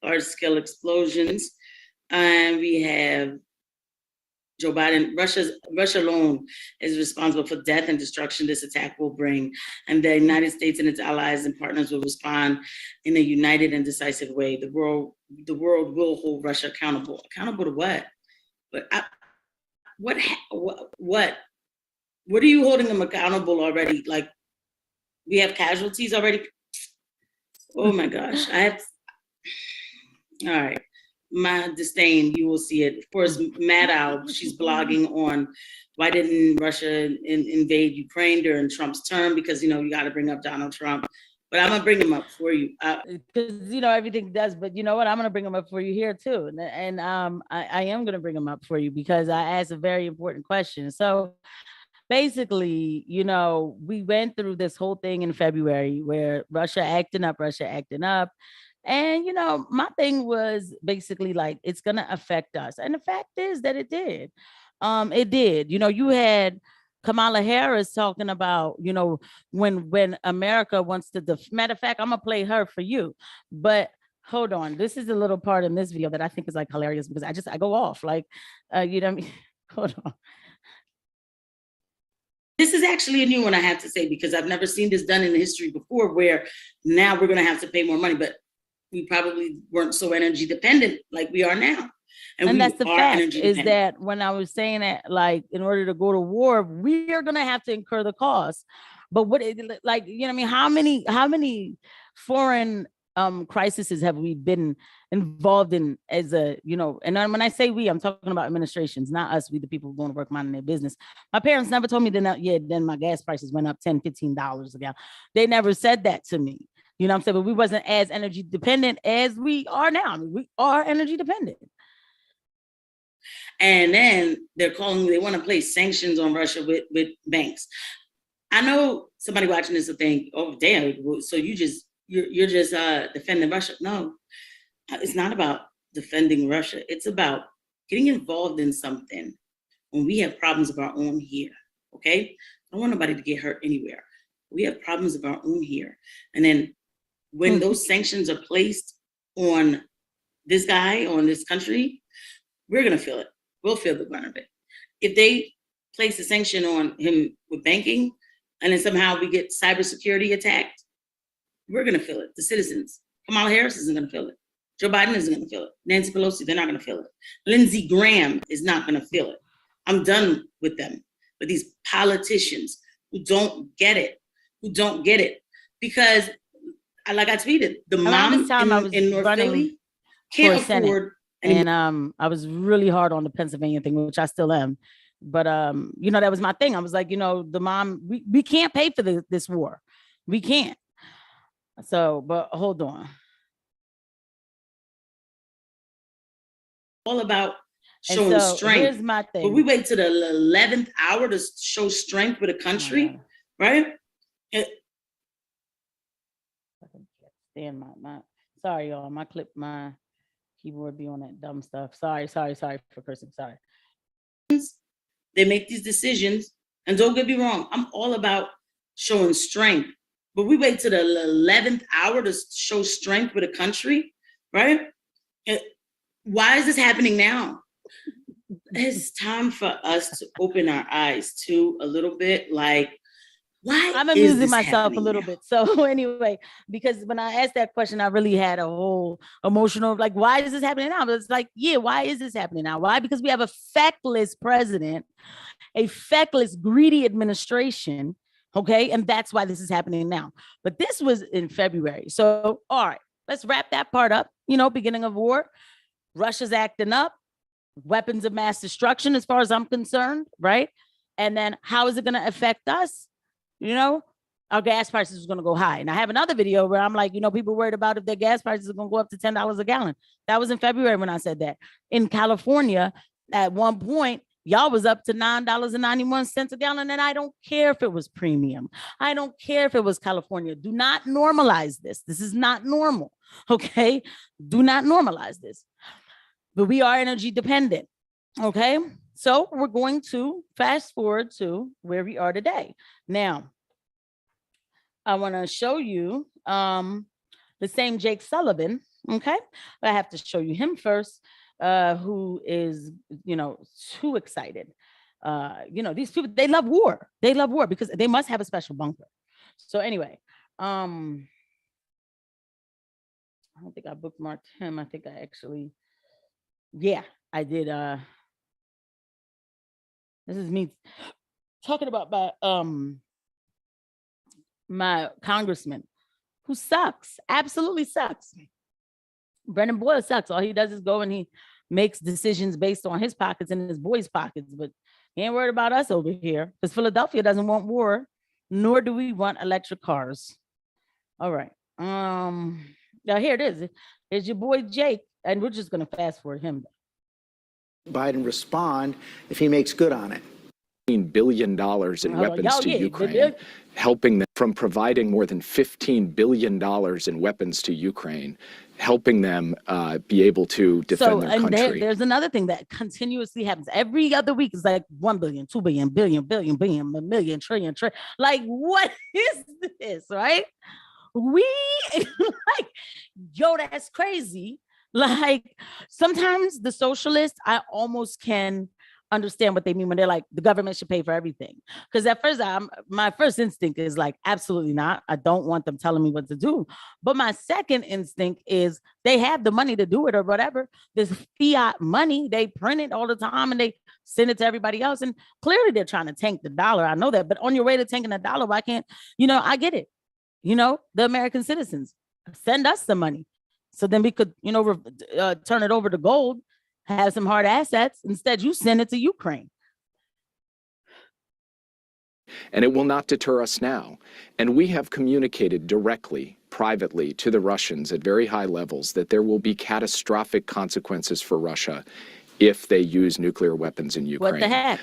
large-scale explosions. And we have Joe Biden. Russia alone is responsible for death and destruction this attack will bring. And the United States and its allies and partners will respond in a united and decisive way. The world will hold Russia accountable. Accountable to what? But what are you holding them accountable already? Like, we have casualties already? Oh my gosh. All right. My disdain, you will see it. Of course, Maddow, she's blogging on why didn't Russia invade Ukraine during Trump's term, because, you know, you got to bring up Donald Trump. But I'm going to bring him up for you. Because, you know, everything does. But you know what? I'm going to bring him up for you here, too. And I am going to bring him up for you because I asked a very important question. So basically, you know, we went through this whole thing in February where Russia acting up. And, you know, my thing was basically like, it's going to affect us. And the fact is that it did. It did. You know, you had Kamala Harris talking about, you know, when America wants to, matter of fact, I'm going to play her for you. But hold on. This is a little part in this video that I think is like hilarious because I go off like, you know what I mean? Hold on. This is actually a new one, I have to say, because I've never seen this done in history before, where now we're going to have to pay more money. But we probably weren't so energy dependent like we are now. And that's the fact is that when I was saying that, like, in order to go to war, we are going to have to incur the cost. But what, like, you know what I mean? How many foreign crises have we been involved in as a, you know, and when I say we, I'm talking about administrations, not us, we the people going to work minding their business. My parents never told me then my gas prices went up $10, $15 a gallon. They never said that to me. You know what I'm saying? But we wasn't as energy dependent as we are now. I mean, we are energy dependent. And then they want to place sanctions on Russia with banks. I know somebody watching this will think, oh, damn, so you're just defending Russia. No, it's not about defending Russia. It's about getting involved in something when we have problems of our own here, okay? I don't want nobody to get hurt anywhere. We have problems of our own here. And then when those sanctions are placed on this guy, on this country, we're gonna feel it. We'll feel the brunt of it. If they place a sanction on him with banking, and then somehow we get cybersecurity attacked, we're gonna feel it. The citizens. Kamala Harris isn't gonna feel it. Joe Biden isn't gonna feel it. Nancy Pelosi, they're not gonna feel it. Lindsey Graham is not gonna feel it. I'm done with them. But these politicians who don't get it, because like I tweeted, the Around mom this time I was in North running Philly can't for Senate. afford And I was really hard on the Pennsylvania thing, which I still am. But you know, that was my thing. I was like, you know, the mom, we can't pay for this war. We can't. So, but hold on. all about And showing so strength. here's my thing. But we wait to the 11th hour to show strength with a country, right? Stand my sorry, y'all. My keyboard be on that dumb stuff. Sorry for cursing. Sorry. They make these decisions, and don't get me wrong, I'm all about showing strength. But we wait to the 11th hour to show strength with a country, right? Why is this happening now? It's time for us to open our eyes to a little bit, like, why I'm is amusing this myself a happening little now? bit. So anyway, because when I asked that question, I really had a whole emotional, like, why is this happening now? But it's like, yeah, why is this happening now? Why? Because we have a feckless president, a feckless, greedy administration. Okay. And that's why this is happening now. But this was in February. So, all right, let's wrap that part up. You know, beginning of war, Russia's acting up, weapons of mass destruction, as far as I'm concerned, right? And then how is it going to affect us? You know, our gas prices are going to go high. And I have another video where I'm like, you know, people worried about if their gas prices are going to go up to $10 a gallon. That was in February when I said that. In California, at one point, y'all was up to $9.91 a gallon. And I don't care if it was premium. I don't care if it was California. Do not normalize this. This is not normal. Okay. Do not normalize this. But we are energy dependent. Okay. So we're going to fast forward to where we are today. Now, I want to show you the same Jake Sullivan. Okay. I have to show you him first, who is, you know, too excited. You know, these people, they love war. They love war because they must have a special bunker. So anyway, I don't think I bookmarked him. I think I actually, yeah, I did. This is me talking about my congressman who sucks, absolutely sucks. Brendan Boyle sucks. All he does is go and he makes decisions based on his pockets and his boys' pockets, but he ain't worried about us over here because Philadelphia doesn't want war, nor do we want electric cars. All right. Now here it is. Here's your boy Jake, and we're just gonna fast forward him. Biden respond if he makes good on it. $15 billion in weapons to Ukraine, helping them from providing more than $15 billion in weapons to Ukraine, helping them be able to defend their country. There's another thing that continuously happens every other week. Is like 1 billion, 2 billion, billion, a million, trillion. Like, what is this, right? We like, yo, that's crazy. Like, sometimes the socialists, I almost can understand what they mean when they're like, the government should pay for everything. Because at first, my first instinct is like, absolutely not. I don't want them telling me what to do. But my second instinct is they have the money to do it or whatever. This fiat money, they print it all the time and they send it to everybody else. And clearly they're trying to tank the dollar. I know that. But on your way to tanking the dollar, why can't, you know, I get it. You know, the American citizens, send us the money. So then we could, you know, turn it over to gold, have some hard assets. Instead, you send it to Ukraine. And it will not deter us now. And we have communicated directly, privately to the Russians at very high levels that there will be catastrophic consequences for Russia if they use nuclear weapons in Ukraine. What the heck?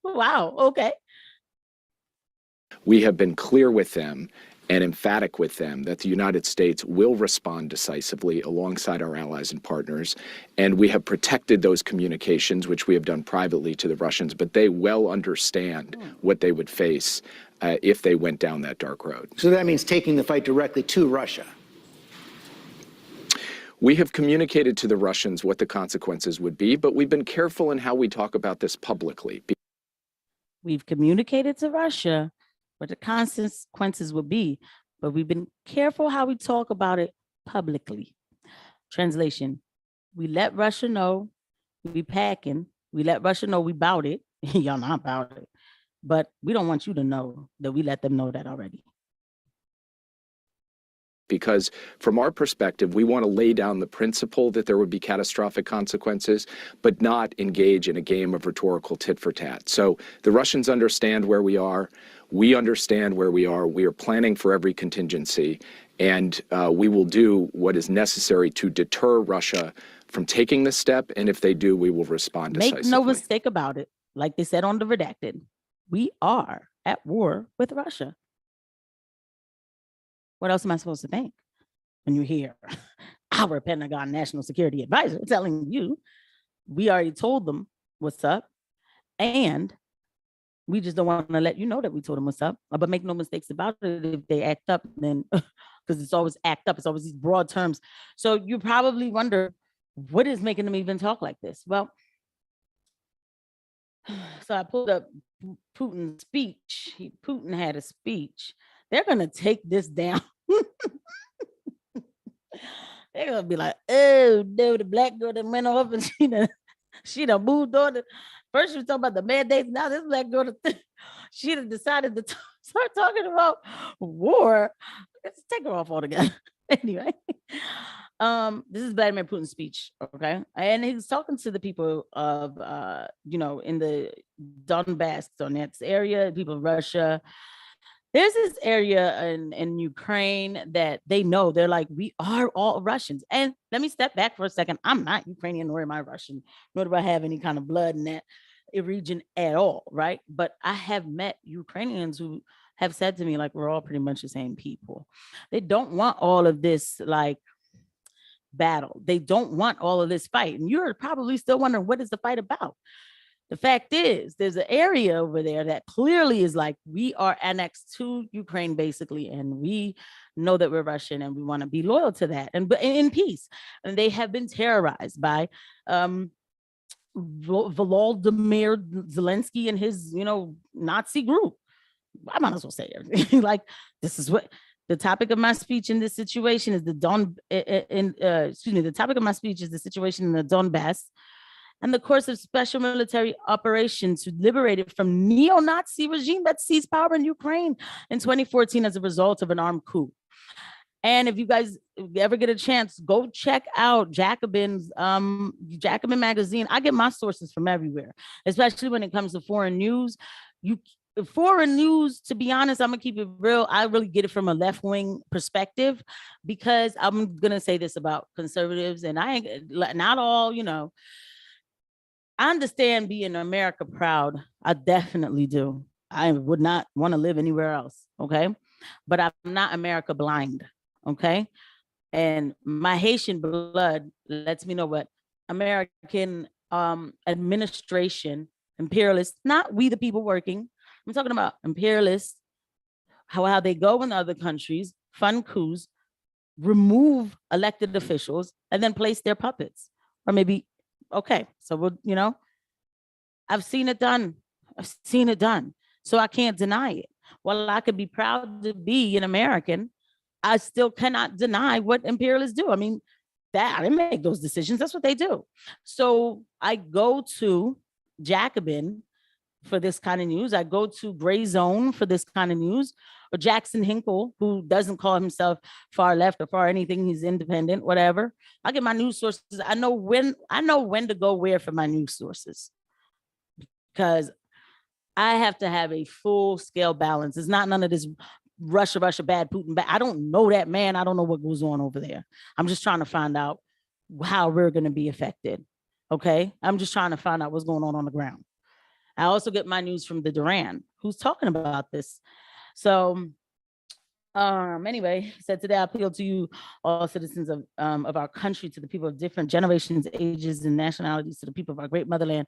Wow. Okay. We have been clear with them. and emphatic with them that the United States will respond decisively alongside our allies and partners. And we have protected those communications, which we have done privately to the Russians, but they well understand what they would face if they went down that dark road. So that means taking the fight directly to Russia. We have communicated to the Russians what the consequences would be, but we've been careful in how we talk about this publicly. We've communicated to Russia what the consequences would be, but we've been careful how we talk about it publicly. Translation: we let Russia know we packing. We let Russia know we bout it. Y'all not about it, but we don't want you to know that we let them know that already. Because from our perspective, we want to lay down the principle that there would be catastrophic consequences, but not engage in a game of rhetorical tit for tat. So the Russians understand where we are. We understand where we are. We are planning for every contingency, and we will do what is necessary to deter Russia from taking this step. And if they do, we will respond decisively. Make no mistake about it. Like they said on the redacted, we are at war with Russia. What else am I supposed to think when you hear our Pentagon National Security Advisor telling you we already told them what's up, and we just don't want to let you know that we told them what's up? But make no mistakes about it, if they act up, then because it's always act up, it's always these broad terms. So you probably wonder, what is making them even talk like this? Well, so I pulled up Putin's speech. Putin had a speech. They're going to take this down. They're going to be like, oh, no, the black girl that went off and she done moved on. First she was talking about the mandates. Now this black girl, she done decided to start talking about war. Let's take her off altogether. Anyway, this is Vladimir Putin's speech, okay? And he's talking to the people of, in the Donbass, Donetsk area, people of Russia. There's this area in Ukraine that they know. They're like, we are all Russians. And let me step back for a second. I'm not Ukrainian, nor am I Russian, nor do I have any kind of blood in that region at all, right? But I have met Ukrainians who have said to me, like, we're all pretty much the same people. They don't want all of this, like, battle. They don't want all of this fight. And you're probably still wondering, what is the fight about? The fact is, there's an area over there that clearly is like, we are annexed to Ukraine, basically, and we know that we're Russian and we want to be loyal to that and in peace. And they have been terrorized by Volodymyr Zelensky and his, Nazi group. I might as well say everything. Like, this is what the topic of my speech in this situation is the topic of my speech is the situation in the Donbass and the course of special military operations to liberate it from neo-Nazi regime that seized power in Ukraine in 2014 as a result of an armed coup. And if you guys ever get a chance, go check out Jacobin's Jacobin magazine. I get my sources from everywhere, especially when it comes to foreign news. Foreign news, to be honest, I'm gonna keep it real. I really get it from a left-wing perspective, because I'm gonna say this about conservatives, and I ain't not all, I understand being America proud. I definitely do. I would not want to live anywhere else, okay? But I'm not America blind, okay? And my Haitian blood lets me know what American administration, imperialists, not we the people working. I'm talking about imperialists, how they go in other countries, fund coups, remove elected officials, and then place their puppets. Or maybe, okay, so we'll, I've seen it done. I've seen it done. So I can't deny it. While I could be proud to be an American, I still cannot deny what imperialists do. I mean, I didn't make those decisions. That's what they do. So I go to Jacobin for this kind of news. I go to Gray Zone for this kind of news, or Jackson Hinkle, who doesn't call himself far left or far anything. He's independent, whatever. I get my news sources. I know when to go where for my news sources, because I have to have a full scale balance. It's not none of this Russia, bad, Putin bad. I don't know that man. I don't know what goes on over there. I'm just trying to find out how we're going to be affected. Okay. I'm just trying to find out what's going on the ground. I also get my news from the Duran, who's talking about this. So Anyway, he said, today I appeal to you, all citizens of our country, to the people of different generations, ages, and nationalities, to the people of our great motherland,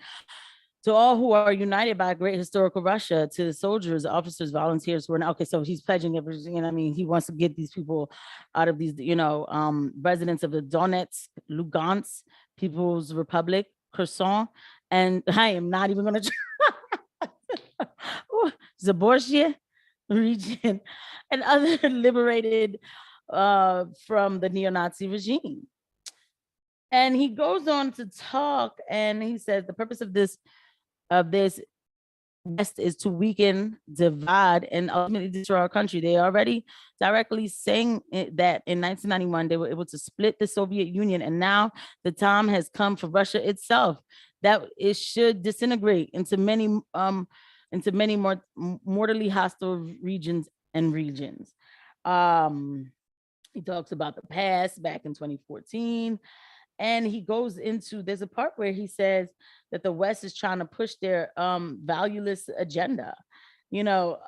to all who are united by a great historical Russia, to the soldiers, officers, volunteers who are now, okay, so he's pledging everything. I mean, he wants to get these people out of these, residents of the Donetsk, Lugansk, People's Republic, Kherson, and I am not even going to Zaporizhzhia region, and other liberated from the neo-Nazi regime. And he goes on to talk, and he says the purpose of this West is to weaken, divide, and ultimately destroy our country. They already directly saying that in 1991 they were able to split the Soviet Union, and now the time has come for Russia itself that it should disintegrate into many more mortally hostile regions. He talks about the past back in 2014. And he goes into, there's a part where he says that the West is trying to push their valueless agenda. Hold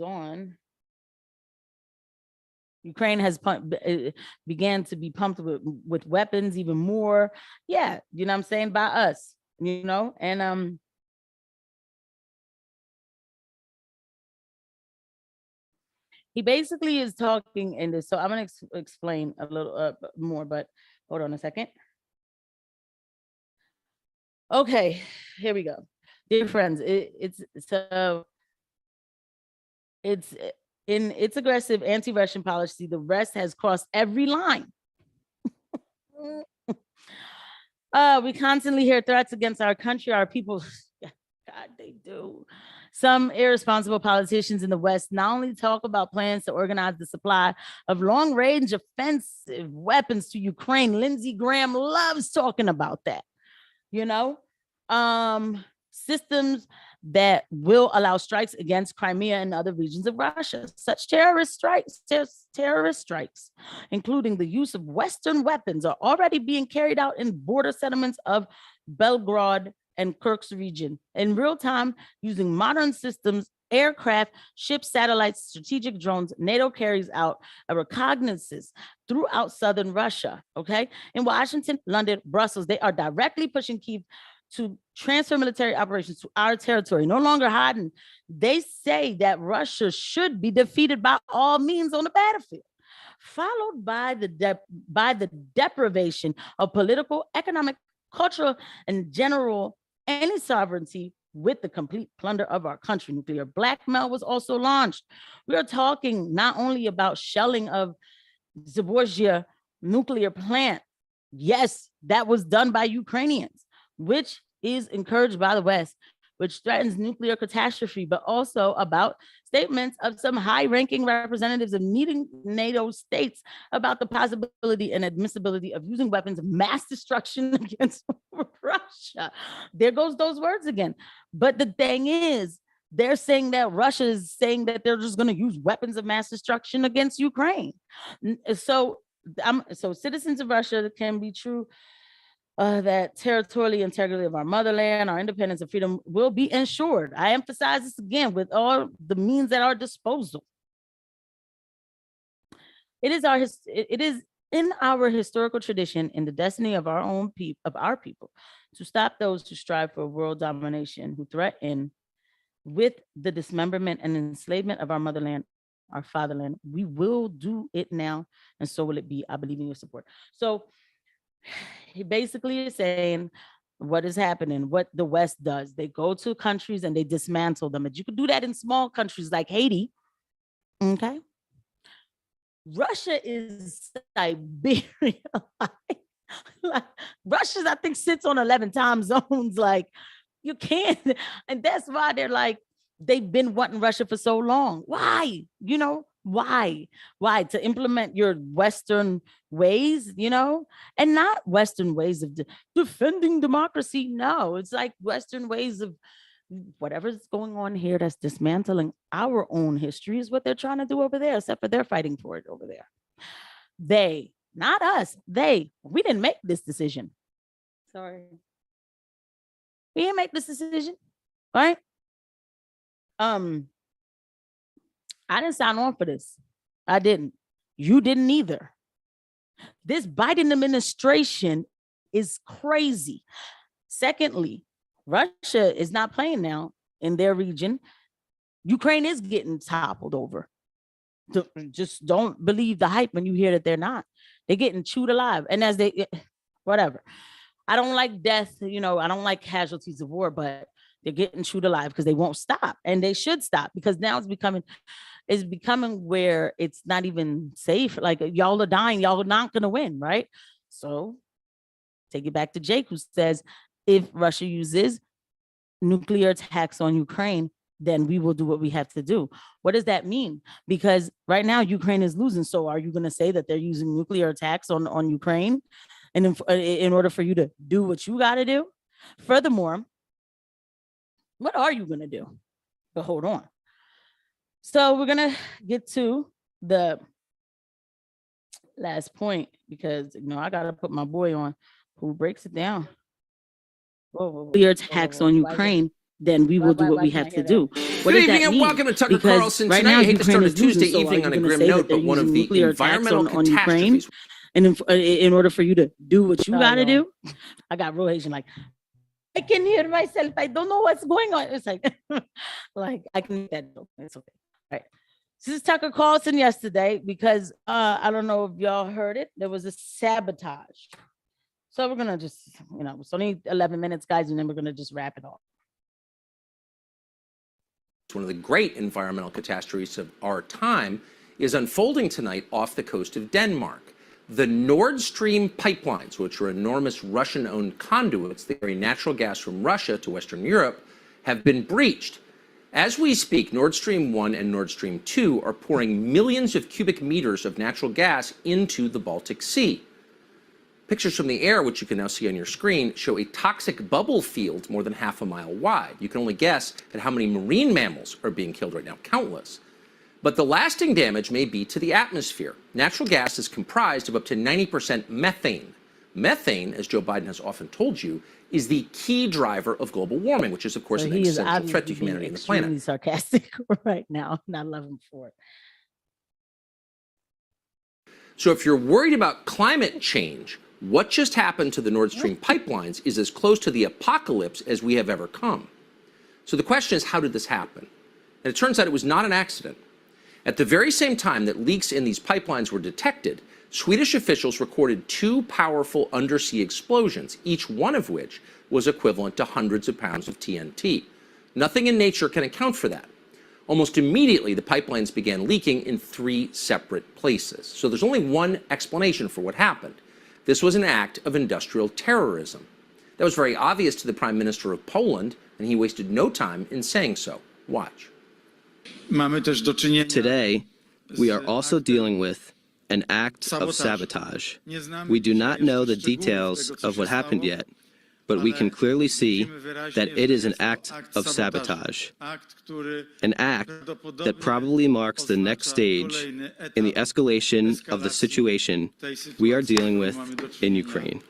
on. Ukraine has began to be pumped with weapons even more. Yeah, you know what I'm saying, by us, and he basically is talking in this. So I'm going to explain a little more, but hold on a second. Okay, here we go. Dear friends, it's in its aggressive anti-Russian policy, the West has crossed every line. We constantly hear threats against our country, our people. God, they do. Some irresponsible politicians in the West not only talk about plans to organize the supply of long-range offensive weapons to Ukraine. Lindsey Graham loves talking about that. Systems that will allow strikes against Crimea and other regions of Russia. Such terrorist strikes, including the use of Western weapons, are already being carried out in border settlements of Belgorod and Kursk region in real time using modern systems, aircraft, ships, satellites, strategic drones. NATO carries out a reconnaissance throughout southern Russia. Okay, in Washington, London, Brussels, they are directly pushing Kyiv to transfer military operations to our territory, no longer hiding. They say that Russia should be defeated by all means on the battlefield, followed by the deprivation of political, economic, cultural, and general any sovereignty, with the complete plunder of our country. Nuclear blackmail was also launched. We are talking not only about shelling of Zaporizhzhia nuclear plant. Yes, that was done by Ukrainians, which is encouraged by the West, which threatens nuclear catastrophe, but also about statements of some high-ranking representatives of NATO states about the possibility and admissibility of using weapons of mass destruction against Russia. There goes those words again. But the thing is, they're saying that Russia is saying that they're just going to use weapons of mass destruction against Ukraine. So citizens of Russia can be true that territorial integrity of our motherland, our independence and freedom will be ensured. I emphasize this again, with all the means at our disposal. It is in our historical tradition, in the destiny of our people, to stop those who strive for world domination, who threaten with the dismemberment and enslavement of our motherland, our fatherland. We will do it now, and so will it be. I believe in your support. So he basically is saying what is happening, what the West does. They go to countries and they dismantle them. And you could do that in small countries like Haiti. Okay. Russia is Siberia. Like, Russia, I think, sits on 11 time zones. Like, you can't. And that's why they're like, they've been wanting Russia for so long. Why? Why? To implement your Western ways, and not Western ways of defending democracy. No, it's like Western ways of whatever's going on here that's dismantling our own history is what they're trying to do over there, except for they're fighting for it over there. They, not us, we didn't make this decision. Sorry. We didn't make this decision, right? I didn't sign on for this. I didn't. You didn't either. This Biden administration is crazy. Secondly, Russia is not playing now in their region. Ukraine is getting toppled over. Just don't believe the hype when you hear that they're not. They're getting chewed alive. And as they, whatever. I don't like death, I don't like casualties of war, but they're getting chewed alive because they won't stop. And they should stop, because now it's becoming where it's not even safe. Like, y'all are dying, y'all are not gonna win, right? So take it back to Jake, who says, if Russia uses nuclear attacks on Ukraine, then we will do what we have to do. What does that mean? Because right now Ukraine is losing. So are you going to say that they're using nuclear attacks on Ukraine and in order for you to do what you got to do? Furthermore, what are you going to do? But hold on. So we're going to get to the last point, because I got to put my boy on who breaks it down. Nuclear attacks on Ukraine, then we will do what we have to do. What Good evening and welcome to Tucker Carlson. Right Tonight, now, I hate to start a Ukraine is Tuesday losing, so evening are on you a gonna grim say note, that they're but one of using the nuclear attacks environmental on Ukraine, catastrophes. and in order for you to do what you got to do, I got real Haitian, like, I can hear myself. I don't know what's going on. It's like, I can make that joke. It's okay. All right. This is Tucker Carlson yesterday, because I don't know if y'all heard it. There was a sabotage. So we're going to just, it's only 11 minutes, guys, and then we're going to just wrap it off. One of the great environmental catastrophes of our time is unfolding tonight off the coast of Denmark. The Nord Stream pipelines, which are enormous Russian-owned conduits that carry natural gas from Russia to Western Europe, have been breached. As we speak, Nord Stream 1 and Nord Stream 2 are pouring millions of cubic meters of natural gas into the Baltic Sea. Pictures from the air, which you can now see on your screen, show a toxic bubble field more than half a mile wide. You can only guess at how many marine mammals are being killed right now, countless. But the lasting damage may be to the atmosphere. Natural gas is comprised of up to 90% methane. Methane, as Joe Biden has often told you, is the key driver of global warming, which is, of course, an existential threat to humanity and the planet. He's sarcastic right now, and I love him for it. So if you're worried about climate change, what just happened to the Nord Stream pipelines is as close to the apocalypse as we have ever come. So the question is, how did this happen? And it turns out it was not an accident. At the very same time that leaks in these pipelines were detected, Swedish officials recorded 2 powerful undersea explosions, each one of which was equivalent to hundreds of pounds of TNT. Nothing in nature can account for that. Almost immediately, the pipelines began leaking in 3 separate places. So there's only one explanation for what happened. This was an act of industrial terrorism. That was very obvious to the Prime Minister of Poland, and he wasted no time in saying so. Watch. Today, we are also dealing with an act of sabotage. We do not know the details of what happened yet, but we can clearly see that it is an act of sabotage, an act that probably marks the next stage in the escalation of the situation we are dealing with in Ukraine.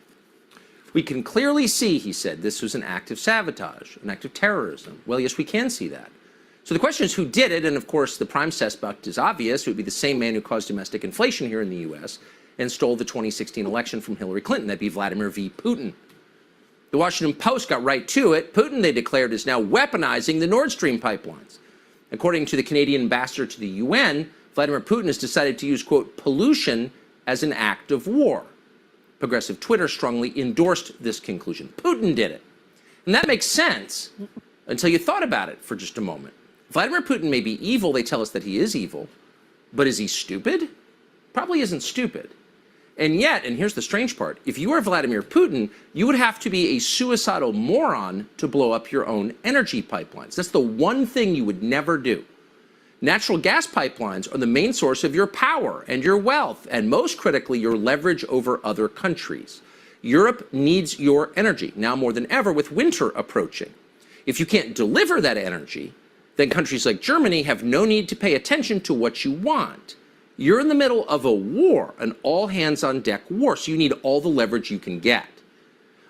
We can clearly see, he said, this was an act of sabotage, an act of terrorism. Well, yes, we can see that. So the question is who did it, and of course the prime suspect is obvious. It would be the same man who caused domestic inflation here in the U.S. and stole the 2016 election from Hillary Clinton. That'd be Vladimir V. Putin. The Washington Post got right to it. Putin, they declared, is now weaponizing the Nord Stream pipelines. According to the Canadian ambassador to the UN, Vladimir Putin has decided to use, quote, pollution as an act of war. Progressive Twitter strongly endorsed this conclusion. Putin did it. And that makes sense until you thought about it for just a moment. Vladimir Putin may be evil. They tell us that he is evil. But is he stupid? Probably isn't stupid. And yet, and here's the strange part, if you are Vladimir Putin, you would have to be a suicidal moron to blow up your own energy pipelines. That's the one thing you would never do. Natural gas pipelines are the main source of your power and your wealth, and most critically, your leverage over other countries. Europe needs your energy, now more than ever with winter approaching. If you can't deliver that energy, then countries like Germany have no need to pay attention to what you want. You're in the middle of a war, an all-hands-on-deck war, so you need all the leverage you can get.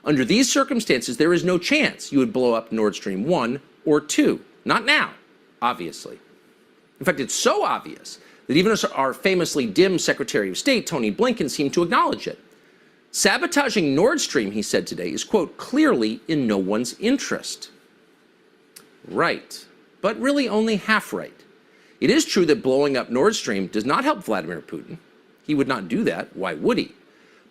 Under these circumstances, there is no chance you would blow up Nord Stream 1 or 2. Not now, obviously. In fact, it's so obvious that even our famously dim Secretary of State, Tony Blinken, seemed to acknowledge it. Sabotaging Nord Stream, he said today, is, quote, clearly in no one's interest. Right, but really only half right. It is true that blowing up Nord Stream does not help Vladimir Putin. He would not do that. Why would he?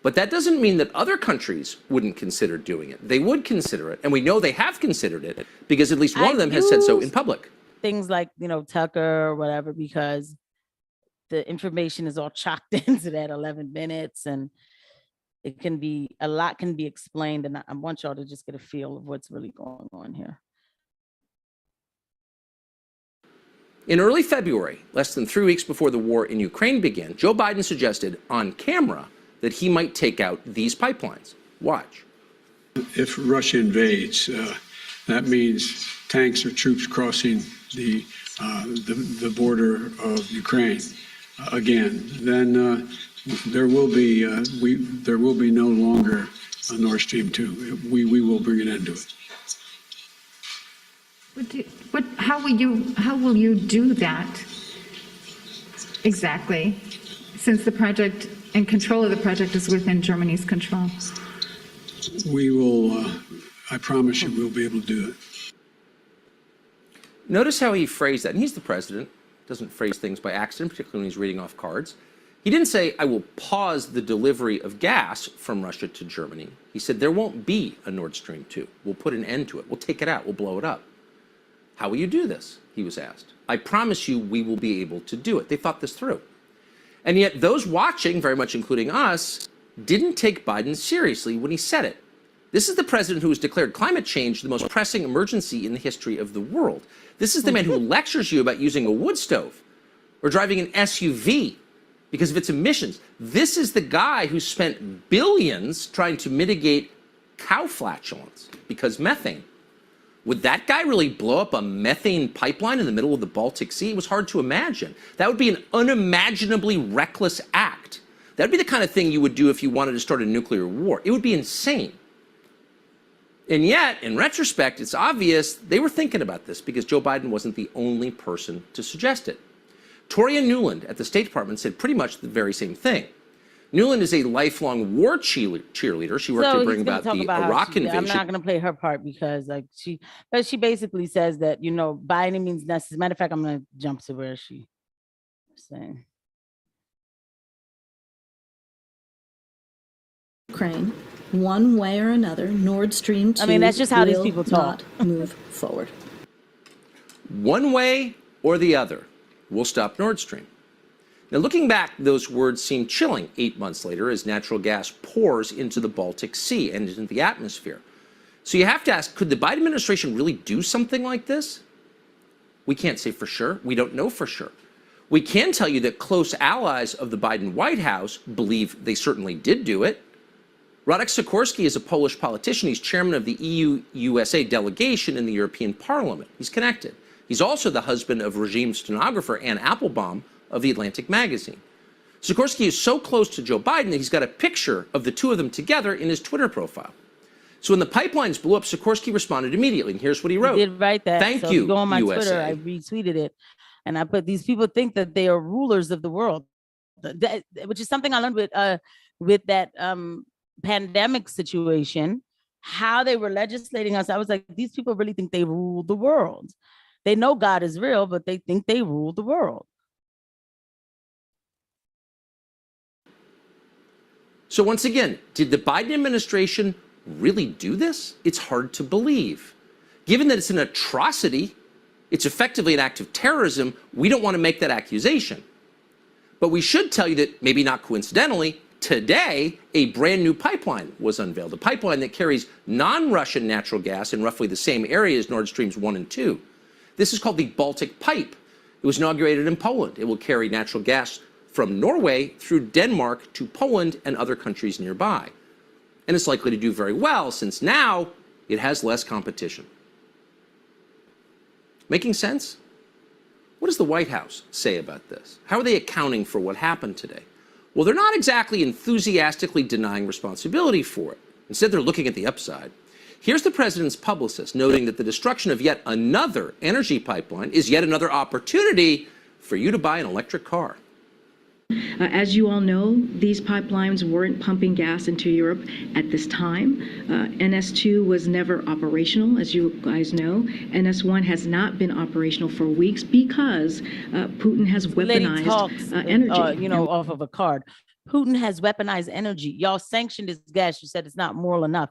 But that doesn't mean that other countries wouldn't consider doing it. They would consider it, and we know they have considered it because at least one of them has said so in public. Things like, Tucker or whatever, because the information is all chocked into that 11 minutes, and it can be, a lot can be explained, and I want y'all to just get a feel of what's really going on here. In early February, less than 3 weeks before the war in Ukraine began, Joe Biden suggested on camera that he might take out these pipelines. Watch. If Russia invades, that means tanks or troops crossing the border of Ukraine again. Then there will be no longer a Nord Stream 2. We will bring an end to it. How will you do that exactly, since the project and control of the project is within Germany's control? We will, I promise you, we'll be able to do it. Notice how he phrased that. And he's the president, doesn't phrase things by accident, particularly when he's reading off cards. He didn't say, I will pause the delivery of gas from Russia to Germany. He said, there won't be a Nord Stream 2. We'll put an end to it. We'll take it out. We'll blow it up. How will you do this? He was asked. I promise you we will be able to do it. They thought this through. And yet those watching, very much including us, didn't take Biden seriously when he said it. This is the president who has declared climate change the most pressing emergency in the history of the world. This is the man who lectures you about using a wood stove or driving an SUV because of its emissions. This is the guy who spent billions trying to mitigate cow flatulence because methane. Would that guy really blow up a methane pipeline in the middle of the Baltic Sea? It was hard to imagine. That would be an unimaginably reckless act. That would be the kind of thing you would do if you wanted to start a nuclear war. It would be insane. And yet, in retrospect, it's obvious they were thinking about this because Joe Biden wasn't the only person to suggest it. Toria Nuland at the State Department said pretty much the very same thing. Nuland is a lifelong war cheerleader. She worked to bring about the Iraq invasion. I'm not going to play her part because but she basically says that, by any means necessary. Matter of fact, I'm going to jump to where she was saying. Ukraine, one way or another, Nord Stream 2 I mean, that's just how these people talk. Not move forward. One way or the other, we'll stop Nord Stream. Now, looking back, those words seem chilling 8 months later as natural gas pours into the Baltic Sea and into the atmosphere. So you have to ask, could the Biden administration really do something like this? We can't say for sure. We don't know for sure. We can tell you that close allies of the Biden White House believe they certainly did do it. Radek Sikorski is a Polish politician. He's chairman of the EU-USA delegation in the European Parliament. He's connected. He's also the husband of regime stenographer Anne Applebaum of The Atlantic magazine. Sikorski is so close to Joe Biden that he's got a picture of the two of them together in his Twitter profile. So when the pipelines blew up, Sikorski responded immediately, and here's what he wrote. He did write that. Thank so you, if you go on my USA. Twitter, I retweeted it, and I put, these people think that they are rulers of the world, which is something I learned with that pandemic situation, how they were legislating us. I was like, these people really think they rule the world. They know God is real, but they think they rule the world. So once again, did the Biden administration really do this? It's hard to believe. Given that it's an atrocity, it's effectively an act of terrorism, we don't want to make that accusation. But we should tell you that, maybe not coincidentally, today, a brand new pipeline was unveiled, a pipeline that carries non-Russian natural gas in roughly the same area as Nord Streams 1 and 2. This is called the Baltic Pipe. It was inaugurated in Poland. It will carry natural gas from Norway through Denmark to Poland and other countries nearby. And it's likely to do very well since now it has less competition. Making sense? What does the White House say about this? How are they accounting for what happened today? Well, they're not exactly enthusiastically denying responsibility for it. Instead, they're looking at the upside. Here's the president's publicist noting that the destruction of yet another energy pipeline is yet another opportunity for you to buy an electric car. As you all know, these pipelines weren't pumping gas into Europe at this time. NS2 was never operational, as you guys know. NS1 has not been operational for weeks because Putin has weaponized energy. Off of a card. Putin has weaponized energy. Y'all sanctioned this gas. You said it's not moral enough.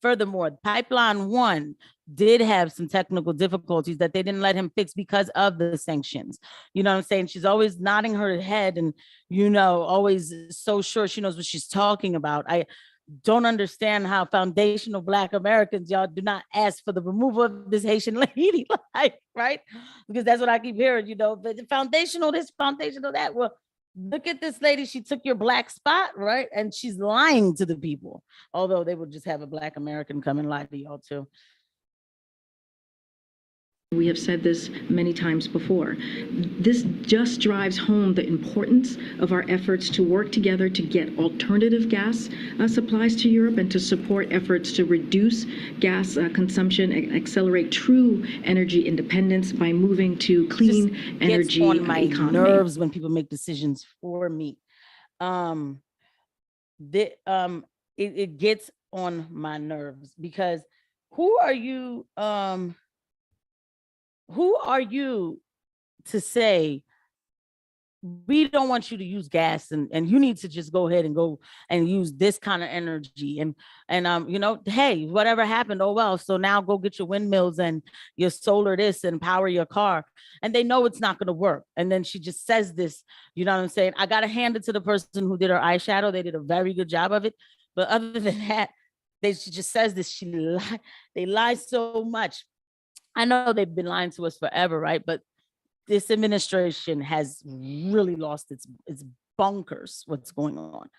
Furthermore, Pipeline 1 did have some technical difficulties that they didn't let him fix because of the sanctions. You know what I'm saying? She's always nodding her head and, always so sure she knows what she's talking about. I don't understand how foundational Black Americans, y'all, do not ask for the removal of this Haitian lady, right? Because that's what I keep hearing, but the foundational this, foundational that. Well, look at this lady. She took your Black spot, right? And she's lying to the people. Although they would just have a Black American come and lie to y'all too. We have said this many times before. This just drives home the importance of our efforts to work together to get alternative gas supplies to Europe and to support efforts to reduce gas consumption and accelerate true energy independence by moving to clean energy on my economy. nerves when people make decisions for me. It gets on my nerves because who are you to say we don't want you to use gas and you need to just go ahead and go and use this kind of energy and hey, whatever happened, oh well, so now go get your windmills and your solar this and power your car, and they know it's not going to work. And then she just says this, you know what I'm saying? I gotta hand it to the person who did her eyeshadow. They did a very good job of it, but other than that, she just says this. They lie so much. I know they've been lying to us forever, right? But this administration has really lost its bonkers, what's going on.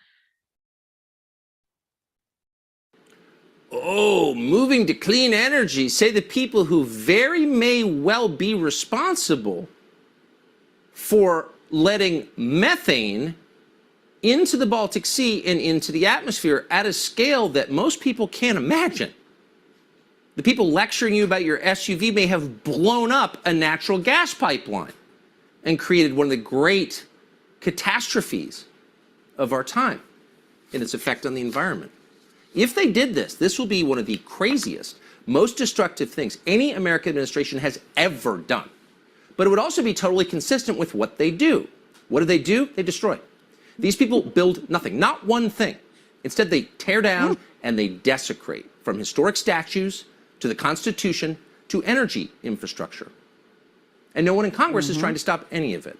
Oh, moving to clean energy, say the people who very may well be responsible for letting methane into the Baltic Sea and into the atmosphere at a scale that most people can't imagine. The people lecturing you about your SUV may have blown up a natural gas pipeline and created one of the great catastrophes of our time in its effect on the environment. If they did this, this will be one of the craziest, most destructive things any American administration has ever done. But it would also be totally consistent with what they do. What do? They destroy. These people build nothing, not one thing. Instead, they tear down and they desecrate, from historic statues to the Constitution, to energy infrastructure. And no one in Congress is trying to stop any of it.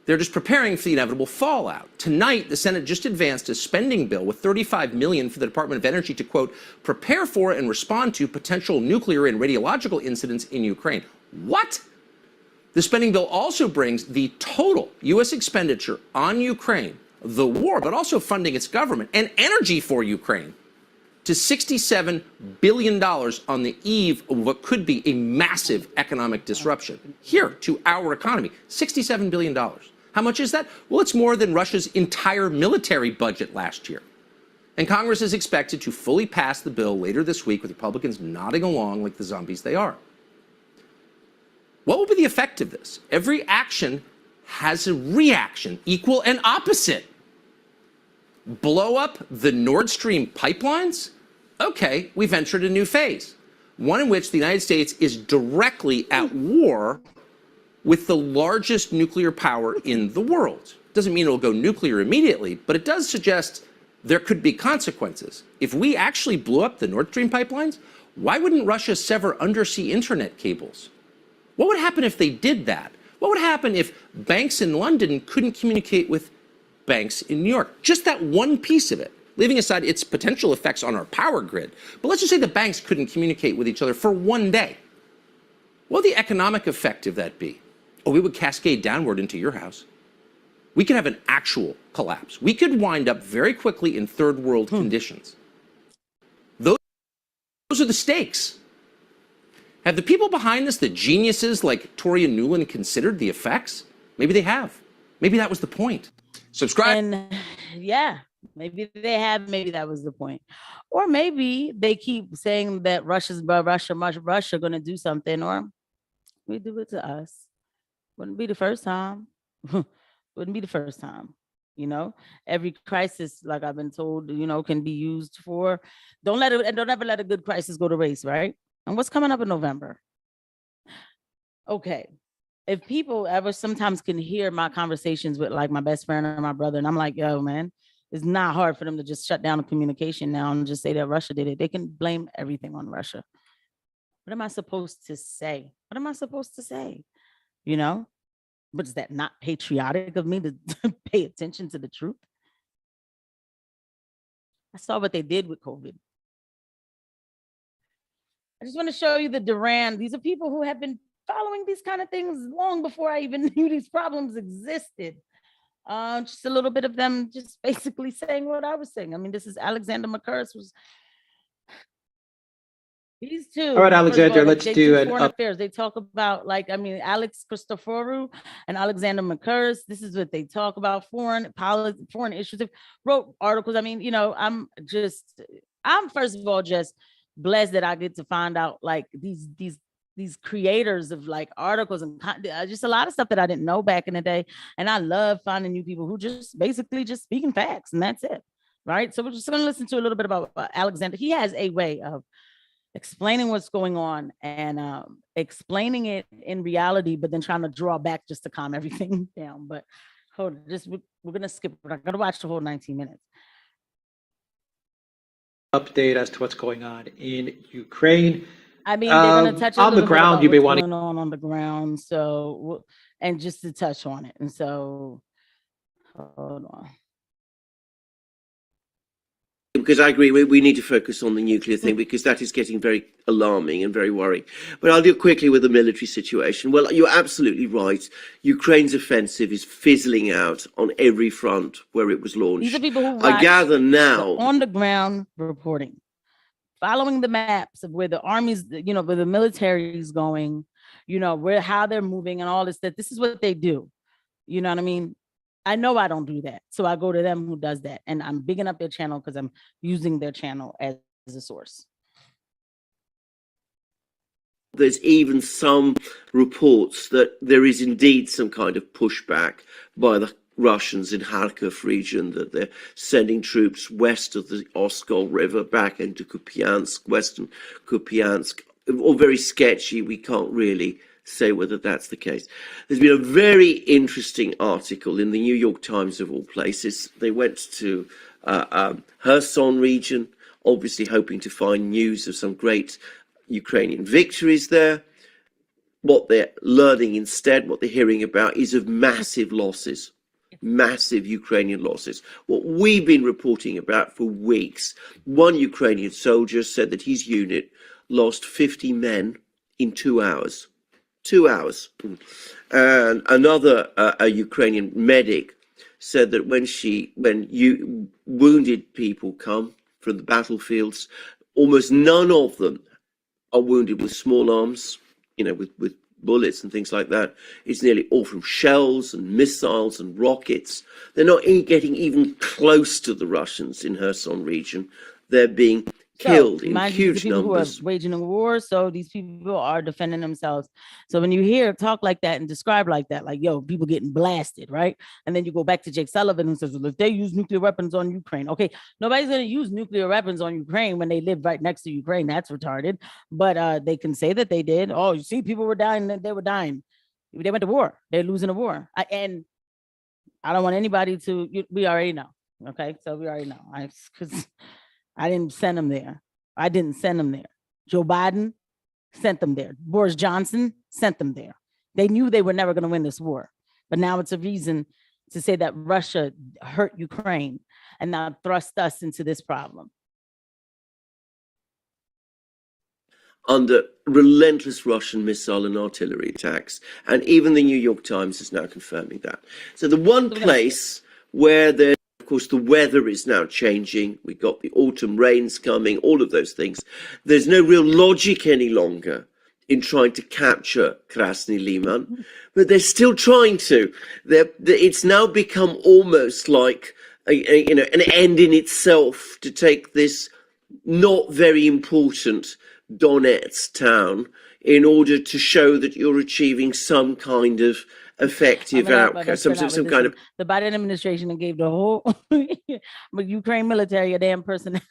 They're just preparing for the inevitable fallout. Tonight, the Senate just advanced a spending bill with $35 million for the Department of Energy to, quote, prepare for and respond to potential nuclear and radiological incidents in Ukraine. What? The spending bill also brings the total U.S. expenditure on Ukraine, the war, but also funding its government and energy for Ukraine, to $67 billion on the eve of what could be a massive economic disruption. Here, to our economy, $67 billion. How much is that? Well, it's more than Russia's entire military budget last year. And Congress is expected to fully pass the bill later this week, with Republicans nodding along like the zombies they are. What will be the effect of this? Every action has a reaction, equal and opposite. Blow up the Nord Stream pipelines? Okay, we've entered a new phase, one in which the United States is directly at war with the largest nuclear power in the world. Doesn't mean it'll go nuclear immediately, but it does suggest there could be consequences. If we actually blew up the Nord Stream pipelines, why wouldn't Russia sever undersea internet cables? What would happen if they did that? What would happen if banks in London couldn't communicate with banks in New York? Just that one piece of it, leaving aside its potential effects on our power grid. But let's just say the banks couldn't communicate with each other for one day. What would the economic effect of that be? Oh, we would cascade downward into your house. We could have an actual collapse. We could wind up very quickly in third world conditions. Those are the stakes. Have the people behind this, the geniuses like Toria Nuland, considered the effects? Maybe they have. Maybe that was the point. Subscribe. And yeah, maybe they have. Maybe that was the point. Or maybe they keep saying that Russia going to do something, or we do it to us. Wouldn't be the first time. Wouldn't be the first time. You know, every crisis, like I've been told, you know, can be used for. Don't ever let a good crisis go to waste, right? And what's coming up in November? Okay, if people ever sometimes can hear my conversations with like my best friend or my brother, and I'm like, yo, man, it's not hard for them to just shut down the communication now and just say that Russia did it. They can blame everything on Russia. What am I supposed to say? What am I supposed to say? You know? But is that not patriotic of me to pay attention to the truth? I saw what they did with COVID. I just want to show you the Duran. These are people who have been following these kind of things long before I even knew these problems existed. Just a little bit of them just basically saying what I was saying. I mean, this is Alexander McCurse was these two. All right, Alexander, let's do foreign affairs. They talk about like, I mean, Alex Christoforou and Alexander McCurse. This is what they talk about, foreign policy, foreign issues. They wrote articles. I mean, you know, I'm first of all just blessed that I get to find out like these creators of like articles and just a lot of stuff that I didn't know back in the day. And I love finding new people who just basically just speaking facts, and that's it. Right. So we're just going to listen to a little bit about Alexander. He has a way of explaining what's going on and explaining it in reality, but then trying to draw back just to calm everything down. But hold on, we're going to skip. We're not going to watch the whole 19 minutes. Update as to what's going on in Ukraine. I mean, they're going to touch on the ground. You may want to on the ground. So, and just to touch on it. And so, hold on. Because I agree, we need to focus on the nuclear thing because that is getting very alarming and very worrying. But I'll deal quickly with the military situation. Well, you're absolutely right. Ukraine's offensive is fizzling out on every front where it was launched. These are people who I gather now on the ground reporting, following the maps of where the armies, you know, where the military is going, you know, how they're moving and all this, that this is what they do. You know what I mean? I know I don't do that. So I go to them who does that. And I'm bigging up their channel because I'm using their channel as a source. There's even some reports that there is indeed some kind of pushback by the Russians in Kharkiv region, that they're sending troops west of the Oskol River back into Kupiansk, western Kupiansk. All very sketchy. We can't really say whether that's the case. There's been a very interesting article in the New York Times of all places. They went to Kherson region, obviously hoping to find news of some great Ukrainian victories there. What they're learning instead, what they're hearing about, is of massive losses, massive Ukrainian losses. What we've been reporting about for weeks, one Ukrainian soldier said that his unit lost 50 men in 2 hours. 2 hours. And another a Ukrainian medic said that when wounded people come from the battlefields, almost none of them are wounded with small arms, you know, with bullets and things like that. It's nearly all from shells and missiles and rockets. They're not getting even close to the Russians in Kherson region. They're being killed in huge numbers. Who are waging a war, so these people are defending themselves. So when you hear talk like that and describe like that, like, yo, people getting blasted, right? And then you go back to Jake Sullivan who says, well, if they use nuclear weapons on Ukraine, okay, nobody's going to use nuclear weapons on Ukraine when they live right next to Ukraine. That's retarded. But they can say that they did. Oh, you see, people were dying. They were dying. They went to war. They're losing a war. And I don't want anybody to, we already know. Okay, so we already know. Because I didn't send them there. I didn't send them there. Joe Biden sent them there. Boris Johnson sent them there. They knew they were never going to win this war. But now it's a reason to say that Russia hurt Ukraine and now thrust us into this problem. Under relentless Russian missile and artillery attacks. And even the New York Times is now confirming that. So the one place where there, of course, the weather is now changing. We've got the autumn rains coming, all of those things. There's no real logic any longer in trying to capture Krasny Liman, but they're still trying to. It's now become almost like an end in itself to take this not very important Donetsk town in order to show that you're achieving some kind of effective outcome, some kind of. The Biden administration and gave the whole Ukraine military a damn personality.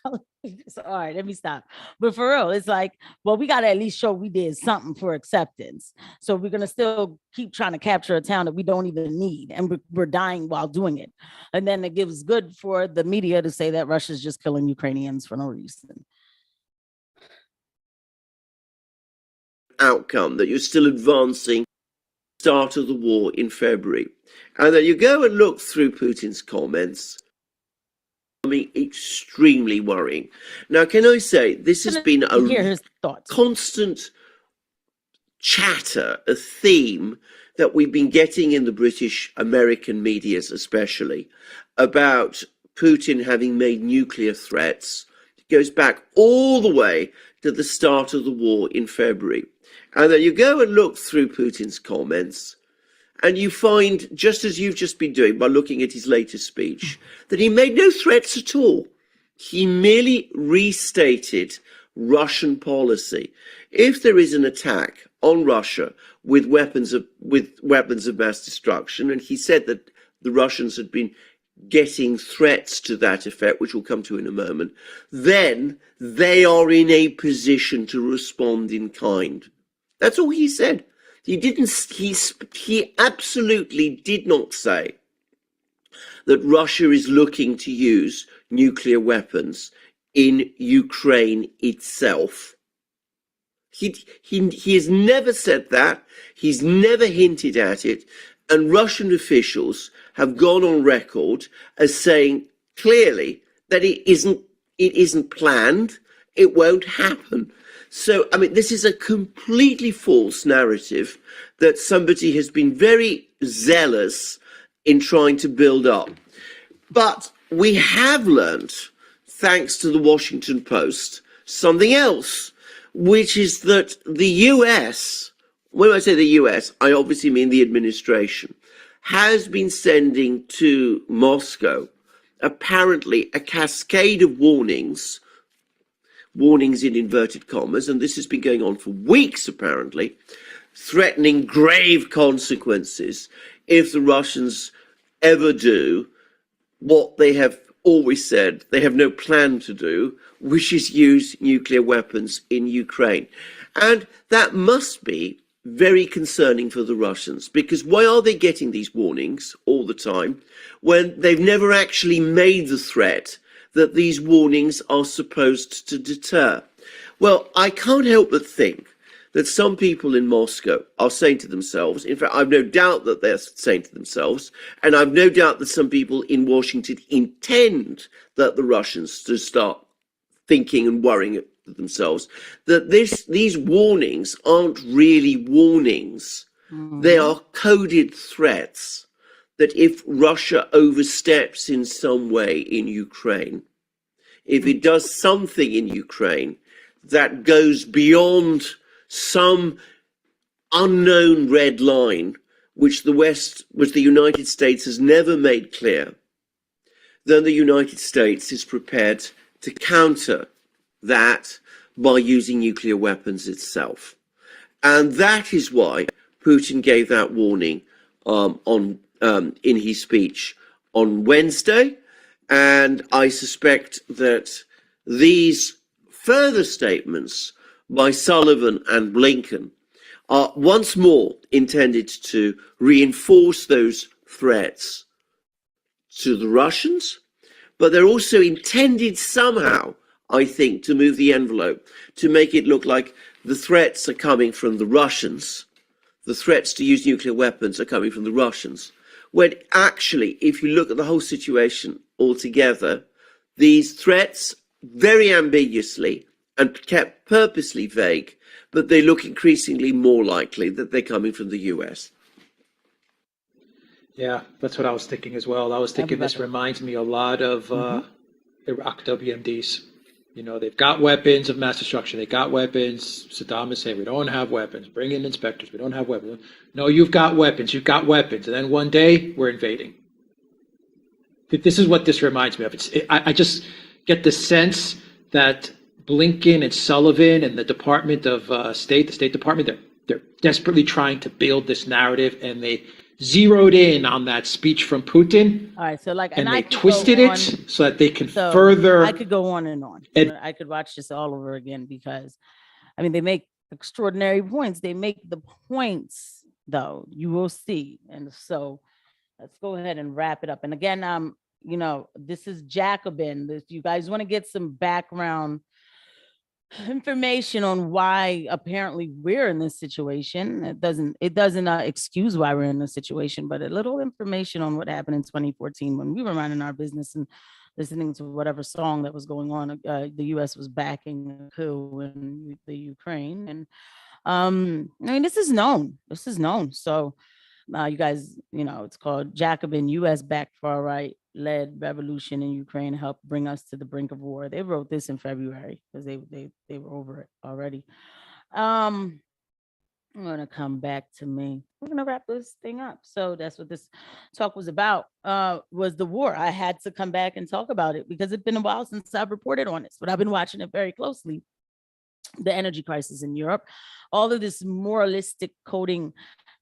So, all right, let me stop. But for real, it's like, well, we got to at least show we did something for acceptance. So we're going to still keep trying to capture a town that we don't even need. And we're dying while doing it. And then it gives good for the media to say that Russia's just killing Ukrainians for no reason. Outcome that you're still advancing start of the war in February. And then you go and look through Putin's comments. I mean, extremely worrying. Now, can I say this has been a constant chatter, a theme that we've been getting in the British American medias, especially about Putin having made nuclear threats. It goes back all the way to the start of the war in February. And then you go and look through Putin's comments, and you find, just as you've just been doing by looking at his latest speech, that he made no threats at all. He merely restated Russian policy. If there is an attack on Russia with weapons of mass destruction, and he said that the Russians had been getting threats to that effect, which we'll come to in a moment, then they are in a position to respond in kind. That's all he said. He absolutely did not say that Russia is looking to use nuclear weapons in Ukraine itself. He has never said that. He's never hinted at it. And Russian officials have gone on record as saying clearly that it isn't planned. It won't happen. So, I mean, this is a completely false narrative that somebody has been very zealous in trying to build up. But we have learned, thanks to the Washington Post, something else, which is that the US, when I say the US, I obviously mean the administration, has been sending to Moscow apparently a cascade of warnings in inverted commas, and this has been going on for weeks apparently, threatening grave consequences if the Russians ever do what they have always said they have no plan to do, which is use nuclear weapons in Ukraine. And that must be very concerning for the Russians, because why are they getting these warnings all the time when they've never actually made the threat that these warnings are supposed to deter? Well, I can't help but think that some people in Moscow are saying to themselves, in fact, I've no doubt that they're saying to themselves, and I've no doubt that some people in Washington intend that the Russians to start thinking and worrying themselves, that these warnings aren't really warnings. They are coded threats that if Russia oversteps in some way in Ukraine, if it does something in Ukraine that goes beyond some unknown red line, which the United States has never made clear, then the United States is prepared to counter that by using nuclear weapons itself. And that is why Putin gave that warning in his speech on Wednesday. And I suspect that these further statements by Sullivan and Blinken are once more intended to reinforce those threats to the Russians, but they're also intended somehow, I think, to move the envelope, to make it look like the threats are coming from the Russians. The threats to use nuclear weapons are coming from the Russians. When actually, if you look at the whole situation altogether, these threats, very ambiguously and kept purposely vague, but they look increasingly more likely that they're coming from the US. Yeah, that's what I was thinking as well. I was thinking this reminds me a lot of Iraq WMDs. You know, they've got weapons of mass destruction. They got weapons. Saddam is saying, we don't have weapons. Bring in inspectors. We don't have weapons. No, you've got weapons. You've got weapons. And then one day, we're invading. This is what this reminds me of. I just get the sense that Blinken and Sullivan and the Department of State, the State Department, they're desperately trying to build this narrative, and they zeroed in on that speech from Putin, All right, so like, and I they could go twisted on- it so that they can so further. I could go on and on. And- I could watch this all over again because, I mean, they make extraordinary points. They make the points, though. You will see, and so let's go ahead and wrap it up. And again, you know, this is Jacobin. If you guys want to get some background information on why apparently we're in this situation, it doesn't excuse why we're in this situation, but a little information on what happened in 2014 when we were minding our business and listening to whatever song that was going on. The U.S. was backing a coup in the Ukraine, and I mean, this is known. So you guys, you know, it's called Jacobin, U.S.-backed far-right-led revolution in Ukraine helped bring us to the brink of war. They wrote this in February because they were over it already. I'm gonna come back to me. We're gonna wrap this thing up. So that's what this talk was about, was the war. I had to come back and talk about it because it's been a while since I've reported on it, but I've been watching it very closely. The energy crisis in Europe, all of this moralistic coding,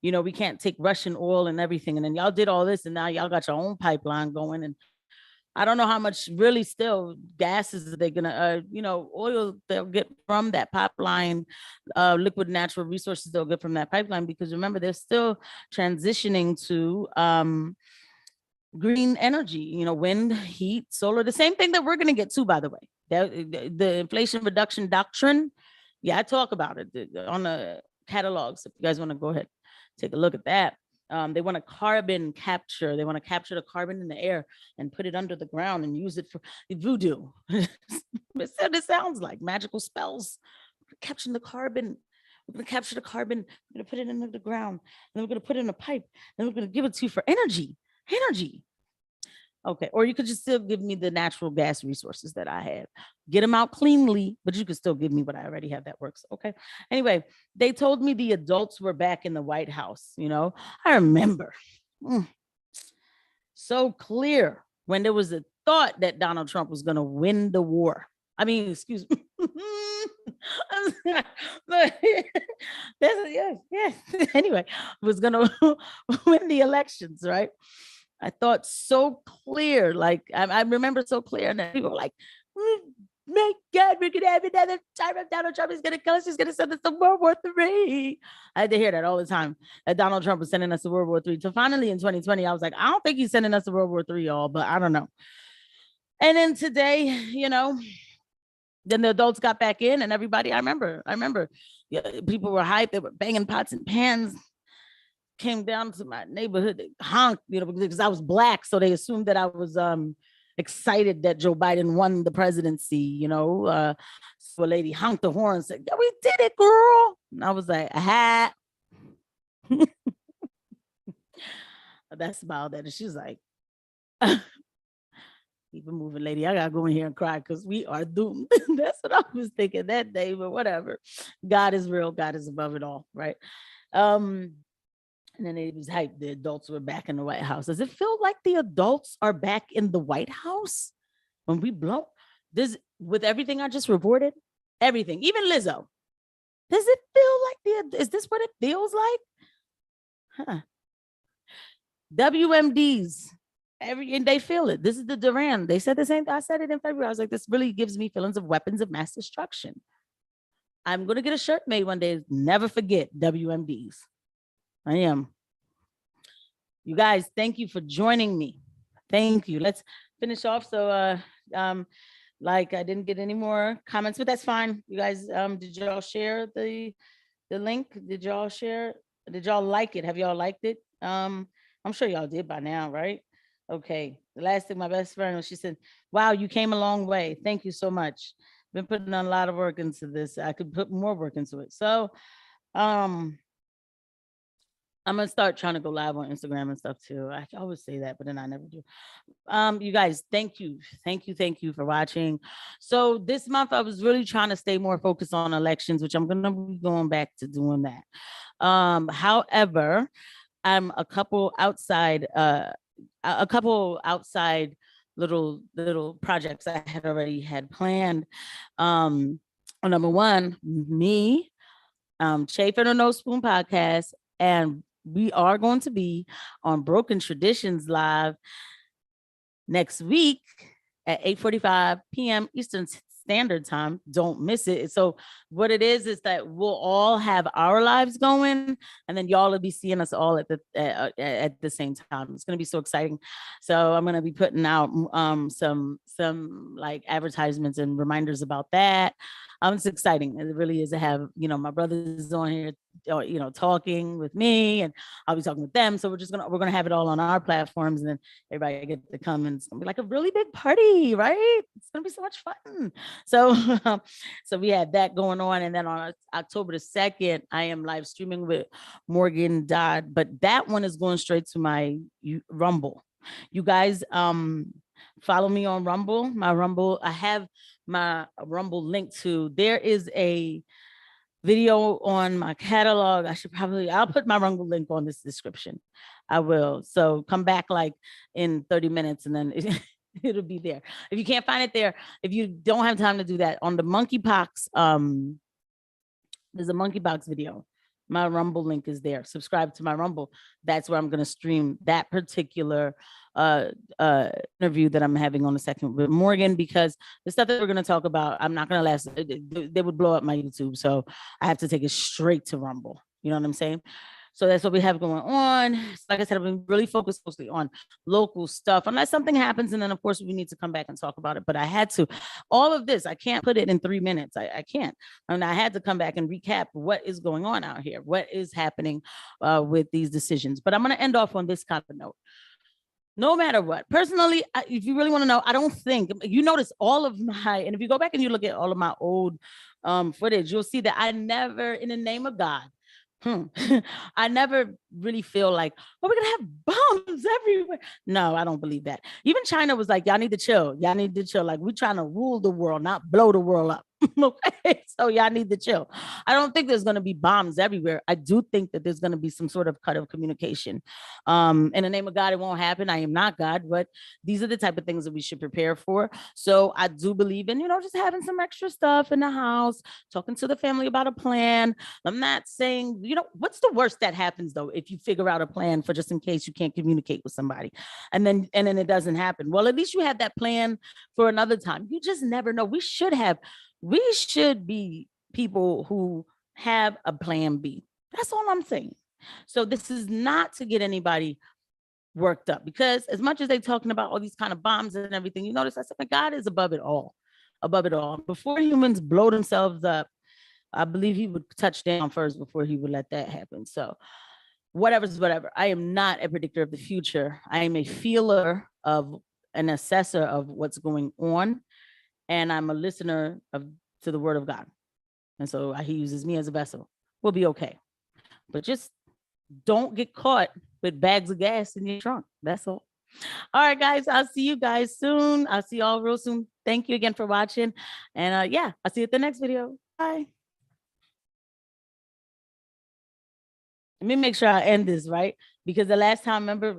you know, we can't take Russian oil and everything. And then y'all did all this and now y'all got your own pipeline going. And I don't know how much really still gas is they gonna, you know, oil they'll get from that pipeline, liquid natural resources they'll get from that pipeline, because remember, they're still transitioning to green energy, you know, wind, heat, solar, the same thing that we're gonna get to, by the way. The Inflation Reduction Doctrine, yeah, I talk about it on the catalog. So if you guys want to go ahead, take a look at that. They want to carbon capture. They want to capture the carbon in the air and put it under the ground and use it for voodoo. That's what it sounds like, magical spells. Capturing the carbon. We're going to capture the carbon. We're going to put it under the ground. And then we're going to put it in a pipe. And we're going to give it to you for energy. Okay, or you could just still give me the natural gas resources that I have. Get them out cleanly, but you could still give me what I already have that works. Okay. Anyway, they told me the adults were back in the White House. You know, I remember so clear when there was a thought that Donald Trump was going to win the war. I mean, excuse me. Yes. Anyway, was going to win the elections, right? I thought so clear, like I remember so clear, and then people were like, "My God, we're gonna have another time of Donald Trump is gonna kill us. He's gonna send us to World War III." I had to hear that all the time. That Donald Trump was sending us to World War III. So finally, in 2020, I was like, I don't think he's sending us to World War III, y'all, but I don't know. And then today, you know, then the adults got back in, and everybody, I remember, yeah, people were hyped. They were banging pots and pans. Came down to my neighborhood, they honked, you know, because I was Black. So they assumed that I was excited that Joe Biden won the presidency, you know. So a lady honked the horn and said, "Yeah, we did it, girl." And I was like, aha. That's about that. And she's like, keep it moving, lady. I gotta go in here and cry because we are doomed. That's what I was thinking that day, but whatever. God is real. God is above it all, right? And then it was hyped. The adults were back in the White House. Does it feel like the adults are back in the White House when we blow this with everything I just reported? Everything, even Lizzo. Does it feel like is this what it feels like? Huh. WMDs, and they feel it. This is the Duran. They said the same. I said it in February. I was like, this really gives me feelings of weapons of mass destruction. I'm gonna get a shirt made one day. Never forget WMDs. I am. You guys, thank you for joining me. Thank you. Let's finish off. So like I didn't get any more comments, but that's fine. You guys, did y'all share the link? Did y'all share? Did y'all like it? Have y'all liked it? I'm sure y'all did by now, right? Okay. The last thing my best friend was, she said, "Wow, you came a long way. Thank you so much. Been putting a lot of work into this. I could put more work into it." So I'm gonna start trying to go live on Instagram and stuff too. I always say that, but then I never do. You guys, thank you for watching. So this month I was really trying to stay more focused on elections, which I'm gonna be going back to doing that. However, I'm a couple outside little projects I had already had planned. Number one, me, Chafe and a No Spoon podcast, and we are going to be on Broken Traditions Live next week at 8:45 p.m. Eastern Standard Time. Don't miss it. So what it is that we'll all have our lives going, and then y'all will be seeing us all at the same time. It's going to be so exciting. So I'm going to be putting out some like advertisements and reminders about that. It's exciting. It really is to have, my brothers on here, talking with me, and I'll be talking with them. So we're going to have it all on our platforms, and then everybody get to come, and it's going to be like a really big party, right? It's going to be so much fun. So, so we had that going on. And then on October the 2nd, I am live streaming with Morgan Dodd, but that one is going straight to my Rumble. You guys, follow me on Rumble. My Rumble, I have my Rumble link to. There is a video on my catalog. I'll put my Rumble link on this description. I will. So come back like in 30 minutes, and then it'll be there. If you can't find it there, if you don't have time to do that, on the monkeypox, there's a monkeypox video. My Rumble link is there. Subscribe to my Rumble. That's where I'm going to stream that particular interview that I'm having on the 2nd with Morgan, because the stuff that we're going to talk about, I'm not going to last. They would blow up my YouTube. So I have to take it straight to Rumble. You know what I'm saying? So that's what we have going on. Like I said, I've been really focused mostly on local stuff, unless something happens. And then, of course, we need to come back and talk about it. But I had to. All of this, I can't put it in 3 minutes. I can't. And I had to come back and recap what is going on out here, what is happening with these decisions. But I'm going to end off on this kind of note. No matter what, personally, if you really want to know, I don't think, you notice all of my, and if you go back and you look at all of my old footage, you'll see that I never, in the name of God, I never really feel like, we're gonna have bombs everywhere. No, I don't believe that. Even China was like, y'all need to chill. Y'all need to chill. Like, we're trying to rule the world, not blow the world up. Okay, so y'all need to chill. I don't think there's going to be bombs everywhere. I do think that there's going to be some sort of cut of communication. In the name of God, it won't happen. I am not God, but these are the type of things that we should prepare for. So I do believe in, just having some extra stuff in the house, talking to the family about a plan. I'm not saying, what's the worst that happens though, if you figure out a plan for just in case you can't communicate with somebody and then it doesn't happen. Well, at least you had that plan for another time. You just never know. We should be people who have a plan B. That's all I'm saying. So this is not to get anybody worked up, because as much as they're talking about all these kind of bombs and everything, you notice I said, God is above it all, Before humans blow themselves up, I believe he would touch down first before he would let that happen. So whatever's whatever. I am not a predictor of the future. I am a feeler of an assessor of what's going on. And I'm a listener to the word of God. And so he uses me as a vessel. We'll be okay. But just don't get caught with bags of gas in your trunk. That's all. All right, guys. I'll see you guys soon. I'll see y'all real soon. Thank you again for watching. And I'll see you at the next video. Bye. Let me make sure I end this right, because the last time, remember,